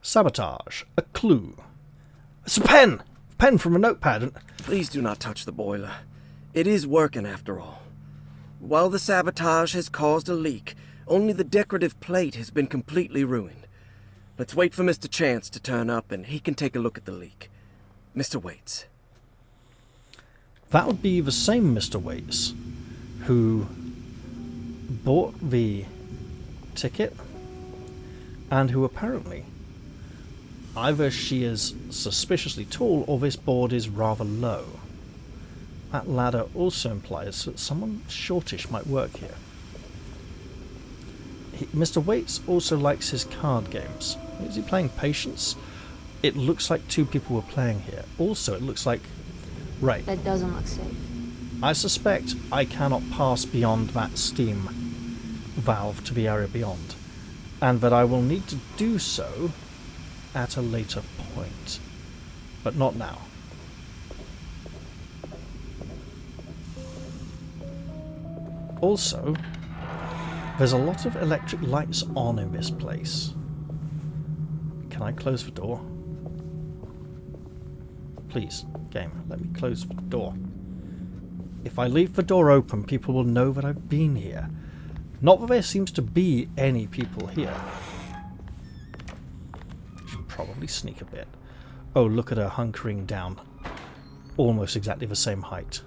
Sabotage. A clue. It's a pen! A pen from a notepad.
Please do not touch the boiler. It is working after all. While the sabotage has caused a leak, only the decorative plate has been completely ruined. Let's wait for Mr. Chance to turn up and he can take a look at the leak. Mr. Waits.
That would be the same Mr. Waits who bought the ticket and who apparently either she is suspiciously tall or this board is rather low. That ladder also implies that someone shortish might work here. Mr. Waits also likes his card games. Is he playing Patience? It looks like 2 people were playing here. Also, it looks like... Right.
That doesn't look safe.
I suspect I cannot pass beyond that steam valve to the area beyond. And that I will need to do so at a later point. But not now. Also, there's a lot of electric lights on in this place. Can I close the door? Please, game, let me close the door. If I leave the door open, people will know that I've been here. Not that there seems to be any people here. Should probably sneak a bit. Oh, look at her hunkering down. Almost exactly the same height.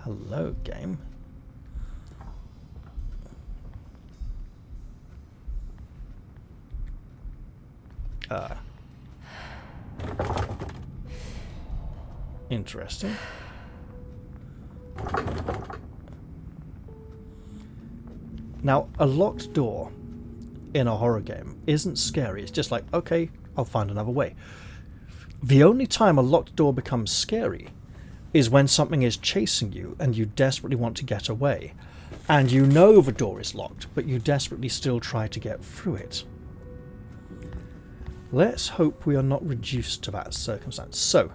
Hello, game. Interesting. Now, a locked door in a horror game isn't scary. It's just like, okay, I'll find another way. The only time a locked door becomes scary is when something is chasing you and you desperately want to get away. And you know the door is locked, but you desperately still try to get through it. Let's hope we are not reduced to that circumstance. So,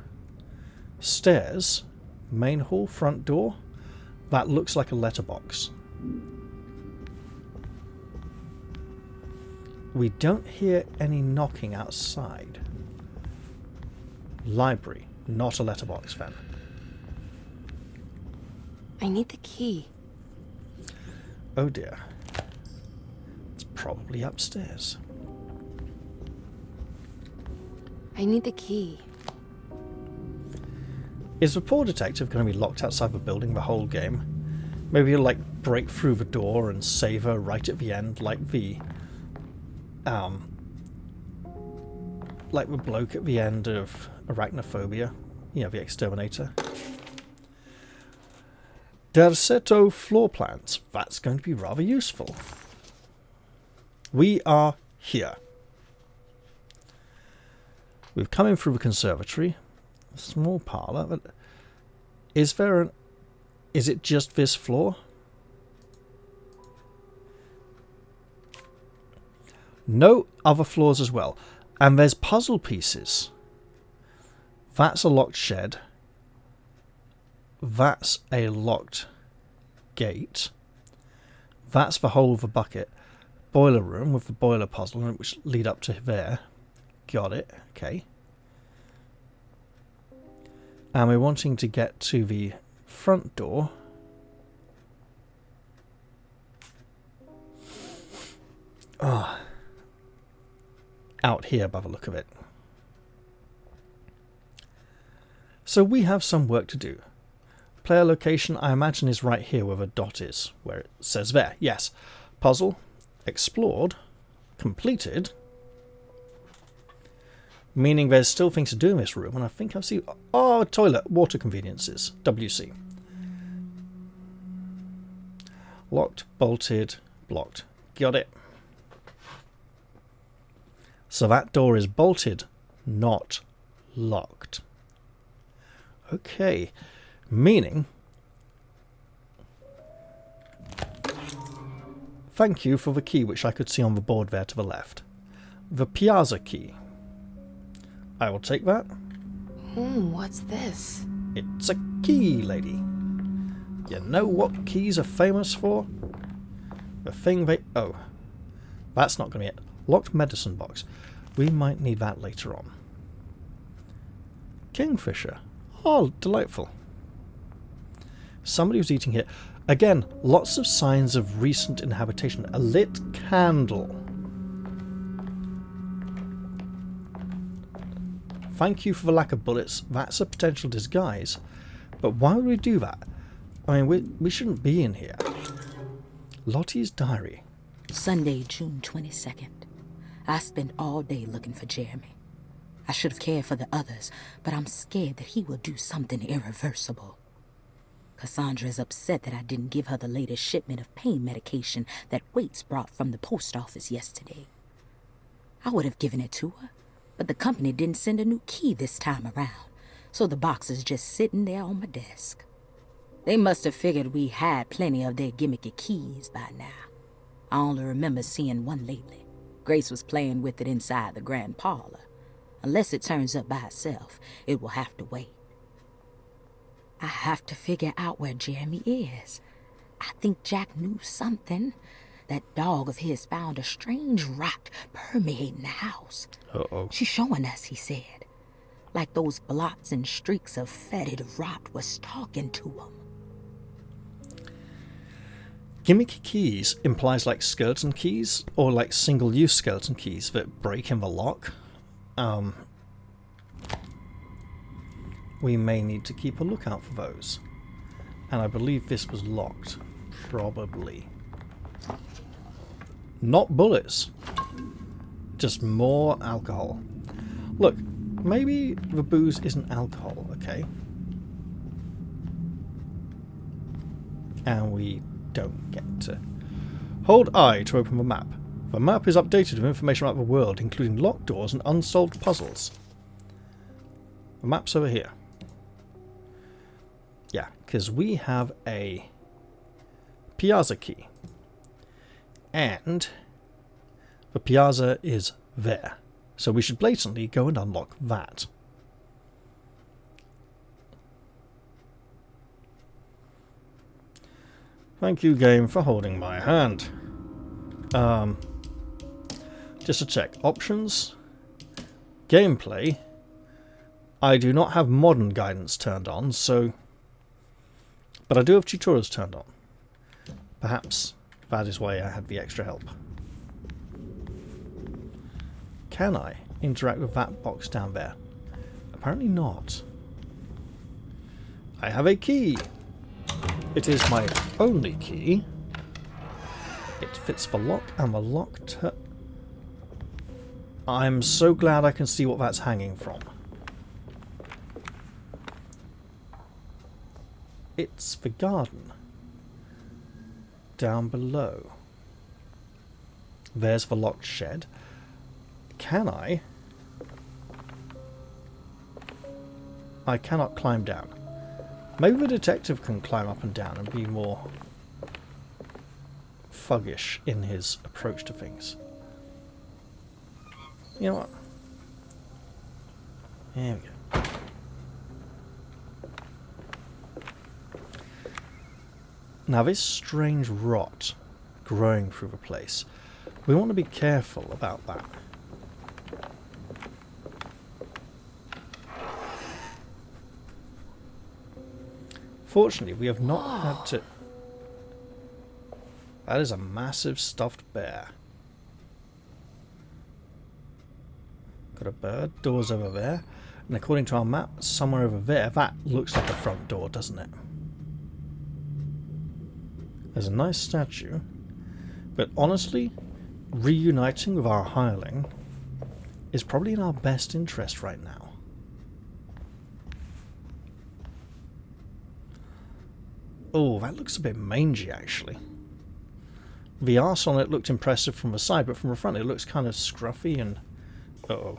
stairs, main hall, front door. That looks like a letterbox. We don't hear any knocking outside. Library, not a letterbox then.
I need the key.
Oh dear. It's probably upstairs.
I need the key.
Is the poor detective going to be locked outside the building the whole game? Maybe he'll like break through the door and save her right at the end, like the bloke at the end of Arachnophobia, you know, the exterminator. Derceto floor plans. That's going to be rather useful. We are here. We've come in through the conservatory. A small parlour. But is it just this floor? No other floors as well. And there's puzzle pieces. That's a locked shed. That's a locked gate. That's the hole of the bucket. Boiler room with the boiler puzzle, which lead up to there. Got it. Okay. And we're wanting to get to the front door. Ah. Out here by the look of it. So we have some work to do. Player location, I imagine, is right here where the dot is, where it says there. Yes. Puzzle. Explored. Completed. Meaning there's still things to do in this room, and I think I've seen... Oh, toilet. Water conveniences. WC. Locked, bolted, blocked. Got it. So that door is bolted, not locked. Okay. Meaning... Thank you for the key which I could see on the board there to the left. The piazza key. I will take that.
What's this?
It's a key, lady. You know what keys are famous for? The thing they... Oh. That's not going to be it. Locked medicine box. We might need that later on. Kingfisher. Oh, delightful. Somebody was eating here. Again, lots of signs of recent inhabitation. A lit candle. Thank you for the lack of bullets. That's a potential disguise. But why would we do that? I mean, we shouldn't be in here. Lottie's diary.
Sunday, June 22nd. I spent all day looking for Jeremy. I should have cared for the others, but I'm scared that he will do something irreversible. Cassandra is upset that I didn't give her the latest shipment of pain medication that Waits brought from the post office yesterday. I would have given it to her, but the company didn't send a new key this time around, so the box is just sitting there on my desk. They must have figured we had plenty of their gimmicky keys by now. I only remember seeing one lately. Grace was playing with it inside the grand parlor. Unless it turns up by itself, it will have to wait. I have to figure out where Jeremy is. I think Jack knew something. That dog of his found a strange rot permeating the house.
Uh-oh.
She's showing us, he said. Like those blots and streaks of fetid rot was talking to him.
Gimmicky keys implies like skeleton keys, or like single-use skeleton keys that break in the lock. We may need to keep a lookout for those. And I believe this was locked. Probably. Not bullets. Just more alcohol. Look, maybe the booze isn't alcohol, okay? And we don't get to... Hold I to open the map. The map is updated with information about the world, including locked doors and unsolved puzzles. The map's over here. Yeah, because we have a piazza key. And the piazza is there. So we should blatantly go and unlock that. Thank you, game, for holding my hand. Just to check. Options. Gameplay. I do not have modern guidance turned on, so... But I do have tutorials turned on. Perhaps that is why I had the extra help. Can I interact with that box down there? Apparently not. I have a key. It is my only key. It fits the lock and the lock I'm so glad I can see what that's hanging from. It's the garden. Down below. There's the locked shed. Can I? I cannot climb down. Maybe the detective can climb up and down and be more thuggish in his approach to things. You know what? There we go. Now this strange rot growing through the place. We want to be careful about that. Fortunately, we have not had to... That is a massive stuffed bear. Got a bird. Door's over there. And according to our map, somewhere over there, that looks like a front door, doesn't it? There's a nice statue. But honestly, reuniting with our hireling is probably in our best interest right now. Oh, that looks a bit mangy, actually. The arse on it looked impressive from the side, but from the front it looks kind of scruffy and... Uh-oh.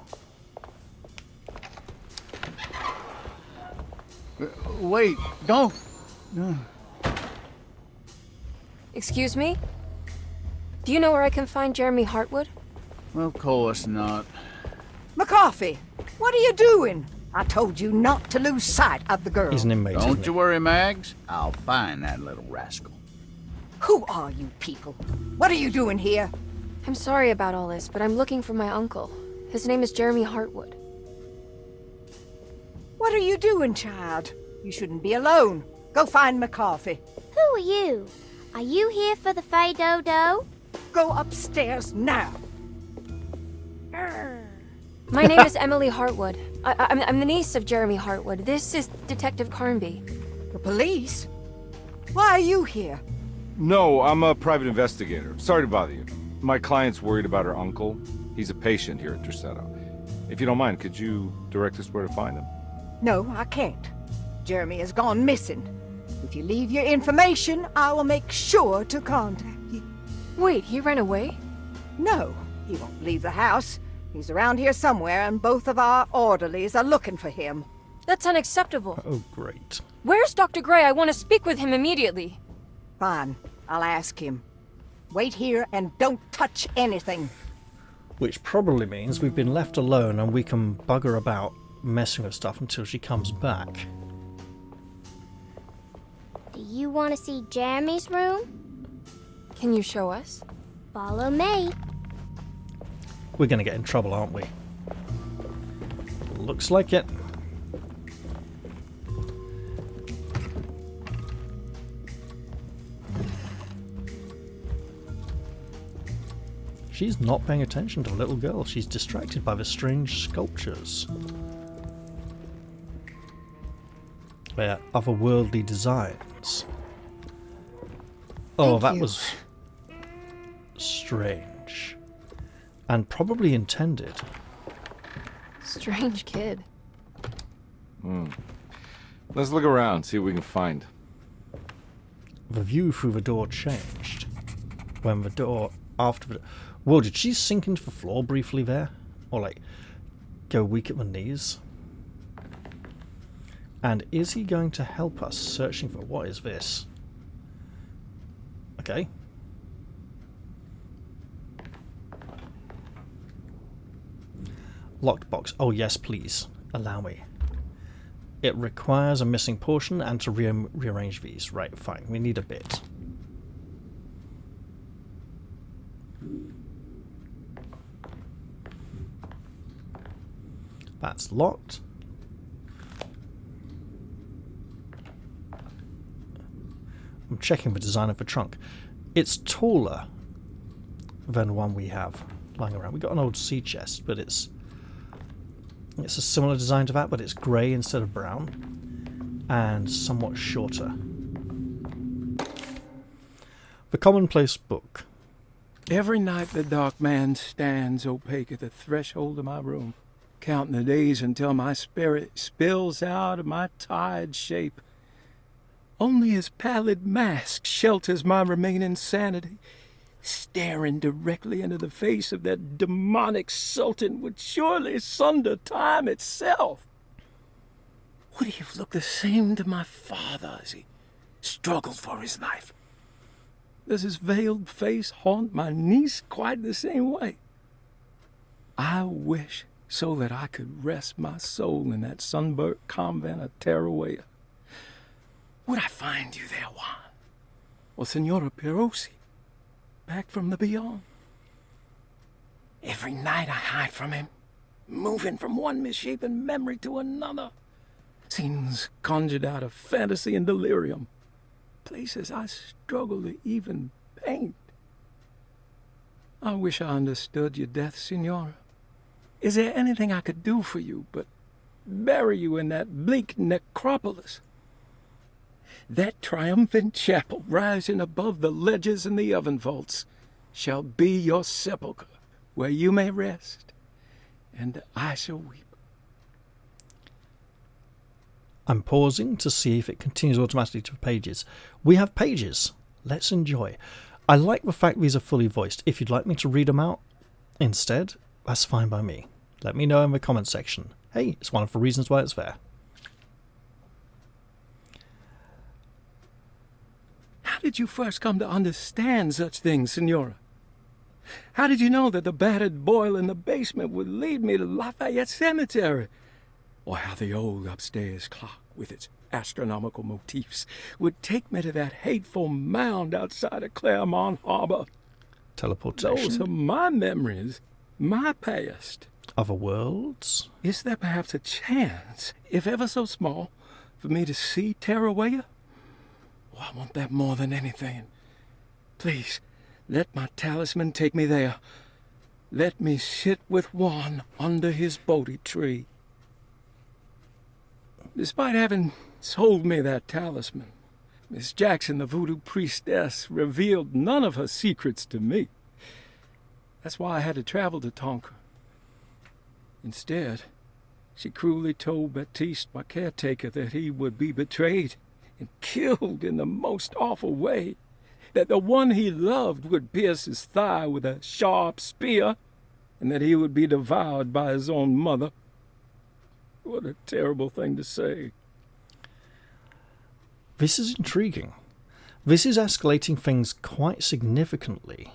Wait, don't! No.
Excuse me? Do you know where I can find Jeremy Hartwood?
Of course not.
McCarthy, what are you doing? I told you not to lose sight of the girl.
He's an inmate, isn't
Don't
he?
you worry, Mags. I'll find that little rascal.
Who are you people? What are you doing here?
I'm sorry about all this, but I'm looking for my uncle. His name is Jeremy Hartwood.
What are you doing, child? You shouldn't be alone. Go find McCarthy.
Who are you? Are you here for the Fey Dodo?
Go upstairs now.
My name is Emily Hartwood. I'm the niece of Jeremy Hartwood. This is Detective Carnby.
The police? Why are you here?
No, I'm a private investigator. Sorry to bother you. My client's worried about her uncle. He's a patient here at Derceto. If you don't mind, could you direct us where to find him?
No, I can't. Jeremy has gone missing. If you leave your information, I will make sure to contact you.
Wait, he ran away?
No, he won't leave the house. He's around here somewhere, and both of our orderlies are looking for him.
That's unacceptable.
Oh, great.
Where's Dr. Gray? I want to speak with him immediately.
Fine, I'll ask him. Wait here and don't touch anything.
Which probably means we've been left alone and we can bugger about messing with stuff until she comes back.
Do you want to see Jeremy's room?
Can you show us?
Follow me.
We're going to get in trouble, aren't we? Looks like it. She's not paying attention to the little girl. She's distracted by the strange sculptures. They're otherworldly designs. Oh, that was strange. And probably intended.
Strange kid.
Let's look around, see what we can find.
The view through the door changed. When the door after the... Whoa, did she sink into the floor briefly there? Or like, go weak at the knees? And is he going to help us searching for... What is this? Okay. Locked box. Oh yes, please. Allow me. It requires a missing portion and to rearrange these. Right, fine. We need a bit. That's locked. I'm checking the design of the trunk. It's taller than the one we have lying around. We got an old sea chest, but it's a similar design to that, but it's grey instead of brown, and somewhat shorter. The Commonplace Book.
Every night the dark man stands opaque at the threshold of my room, counting the days until my spirit spills out of my tired shape. Only his pallid mask shelters my remaining sanity. Staring directly into the face of that demonic sultan would surely sunder time itself. Would he have looked the same to my father as he struggled for his life? Does his veiled face haunt my niece quite the same way? I wish so that I could rest my soul in that sunburnt convent of Tarawea. Would I find you there, Juan? Or Senora Perosi, back from the beyond? Every night I hide from him, moving from one misshapen memory to another. Scenes conjured out of fantasy and delirium. Places I struggle to even paint. I wish I understood your death, Senora. Is there anything I could do for you but bury you in that bleak necropolis? That triumphant chapel rising above the ledges and the oven vaults shall be your sepulchre, where you may rest, and I shall weep.
I'm pausing to see if it continues automatically to pages. We have pages. Let's enjoy. I like the fact these are fully voiced. If you'd like me to read them out instead, that's fine by me. Let me know in the comment section. Hey, it's one of the reasons why it's there.
How did you first come to understand such things, Senora? How did you know that the battered boil in the basement would lead me to Lafayette Cemetery? Or how the old upstairs clock, with its astronomical motifs, would take me to that hateful mound outside of Claremont Harbor?
Teleportation.
Those are my memories, my past.
Other worlds?
Is there perhaps a chance, if ever so small, for me to see Tarawea? Oh, I want that more than anything. Please, let my talisman take me there. Let me sit with Juan under his Bodhi tree. Despite having sold me that talisman, Miss Jackson, the voodoo priestess, revealed none of her secrets to me. That's why I had to travel to Tonka. Instead, she cruelly told Baptiste, my caretaker, that he would be betrayed and killed in the most awful way, that the one he loved would pierce his thigh with a sharp spear, and that he would be devoured by his own mother. What a terrible thing to say.
This is intriguing. This is escalating things quite significantly.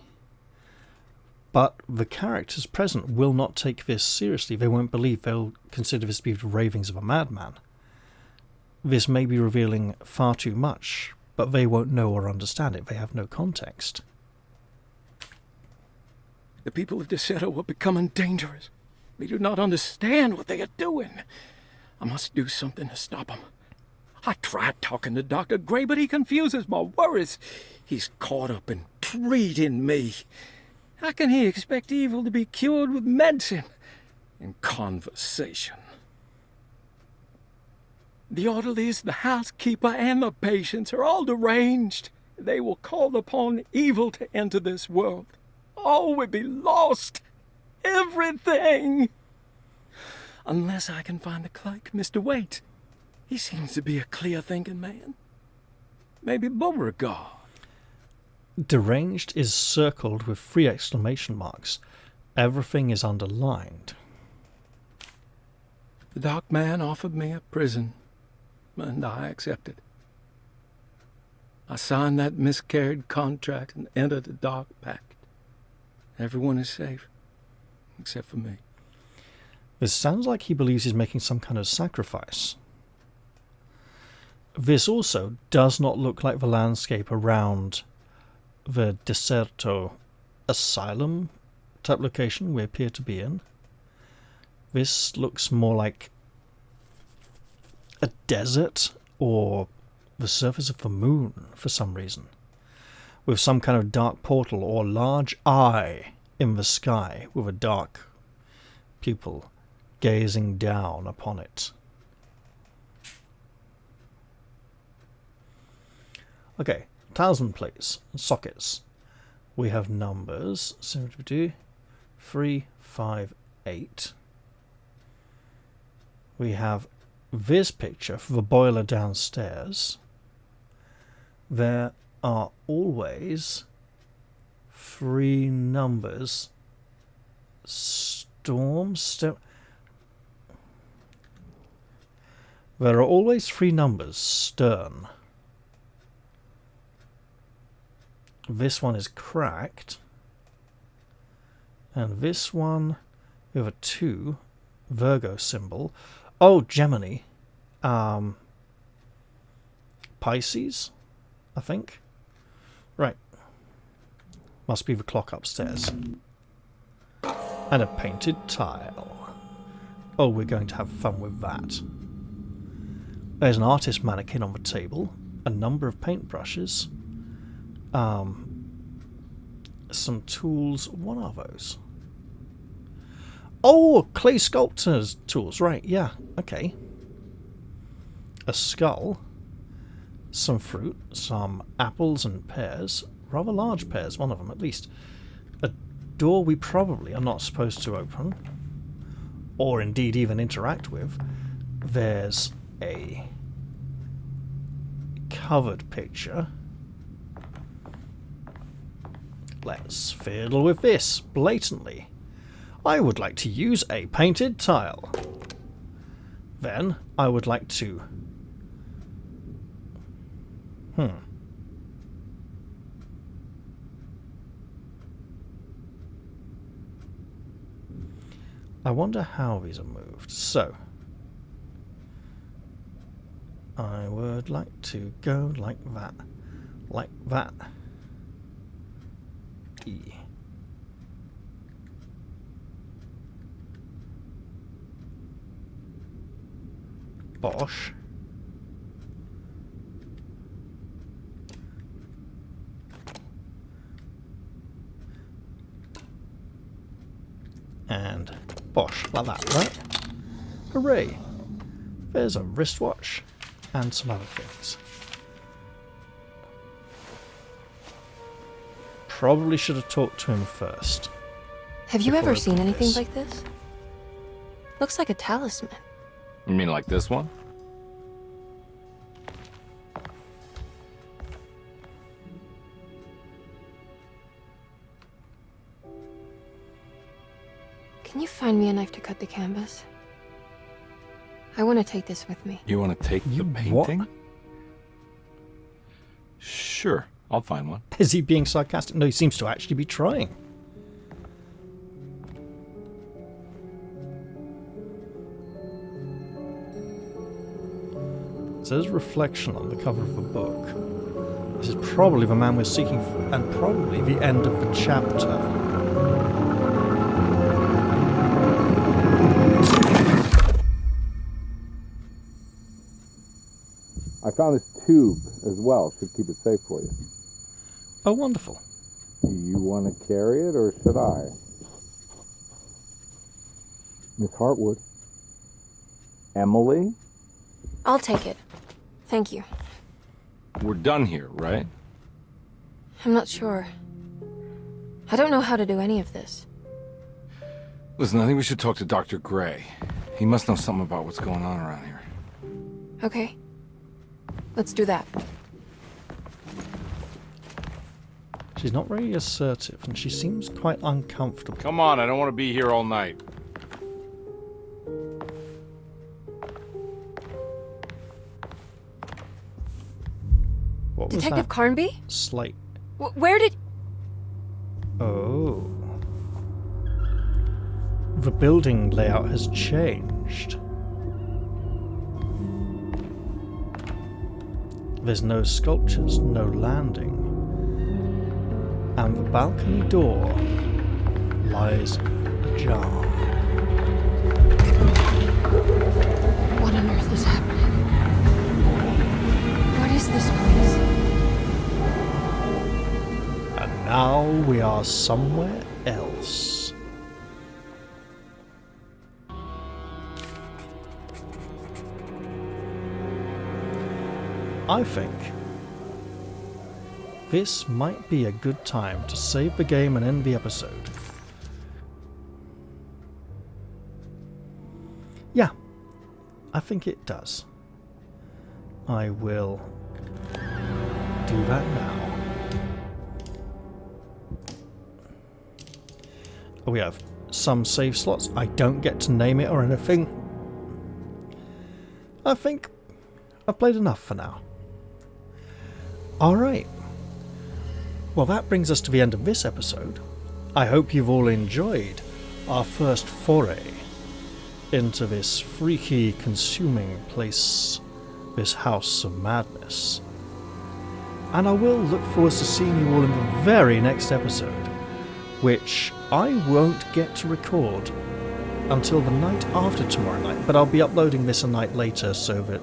But the characters present will not take this seriously. They won't believe. They'll consider this to be the ravings of a madman. This may be revealing far too much, but they won't know or understand it. They have no context.
The people of Derceto are becoming dangerous. They do not understand what they are doing. I must do something to stop them. I tried talking to Dr. Gray, but he confuses my worries. He's caught up in treating me. How can he expect evil to be cured with medicine and conversation? The orderlies, the housekeeper, and the patients are all deranged. They will call upon evil to enter this world. All will be lost. Everything. Unless I can find the clerk, Mr. Waite. He seems to be a clear-thinking man. Maybe Beauregard.
Deranged is circled with 3 exclamation marks. Everything is underlined.
The dark man offered me a prison, and I accepted. I signed that miscarried contract and entered the dark pact. Everyone is safe, except for me.
This sounds like he believes he's making some kind of sacrifice. This also does not look like the landscape around the Derceto asylum type location we appear to be in. This looks more like a desert or the surface of the moon for some reason, with some kind of dark portal or large eye in the sky with a dark pupil gazing down upon it. Okay, talisman plates, sockets. We have numbers, 72, 3, 5, 8. We have this picture for the boiler downstairs. There are always 3 numbers. There are always 3 numbers. Stern. This one is cracked. And this one with a 2 Virgo symbol. Oh, Gemini. Pisces, I think. Right. Must be the clock upstairs. And a painted tile. Oh, we're going to have fun with that. There's an artist mannequin on the table. A number of paintbrushes. Some tools. What are those? Oh, clay sculptor's tools. Right, yeah, okay. A skull. Some fruit. Some apples and pears. Rather large pears, one of them at least. A door we probably are not supposed to open. Or indeed even interact with. There's a covered picture. Let's fiddle with this blatantly. I would like to use a painted tile. Then I would like to... I wonder how these are moved. So, I would like to go like that. Like that. E. Bosh. And bosh, like that, right? Hooray! There's a wristwatch and some other things. Probably should have talked to him first.
Have you ever seen anything like this? Looks like a talisman.
You mean like this one?
Can you find me a knife to cut the canvas? I want to take this with me.
You want to take the painting? What? Sure, I'll find one.
Is he being sarcastic? No, he seems to actually be trying. It says reflection on the cover of the book. This is probably the man we're seeking for, and probably the end of the chapter.
I found this tube as well. Should keep it safe for you.
Oh, wonderful.
Do you want to carry it, or should I? Miss Hartwood. Emily?
I'll take it. Thank you.
We're done here, right?
I'm not sure. I don't know how to do any of this.
Listen, I think we should talk to Dr. Gray. He must know something about what's going on around here.
Okay. Let's do that.
She's not very assertive, and she seems quite uncomfortable.
Come on, I don't want to be here all night.
What was
Detective
that?
Carnby?
Slate.
Where did...
Oh. The building layout has changed. There's no sculptures, no landing. And the balcony door lies ajar.
What on earth is happening? What is this place?
And now we are somewhere else. I think this might be a good time to save the game and end the episode. Yeah, I think it does. I will do that now. We have some save slots. I don't get to name it or anything. I think I've played enough for now. Alright. Well, that brings us to the end of this episode. I hope you've all enjoyed our first foray into this freaky, consuming place, this house of madness. And I will look forward to seeing you all in the very next episode, which I won't get to record until the night after tomorrow night, but I'll be uploading this a night later so that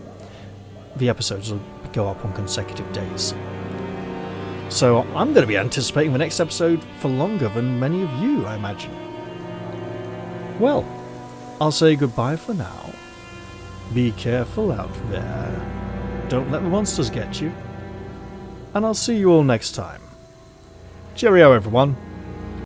the episodes will go up on consecutive days. So I'm going to be anticipating the next episode for longer than many of you, I imagine. Well, I'll say goodbye for now. Be careful out there. Don't let the monsters get you. And I'll see you all next time. Cheerio, everyone.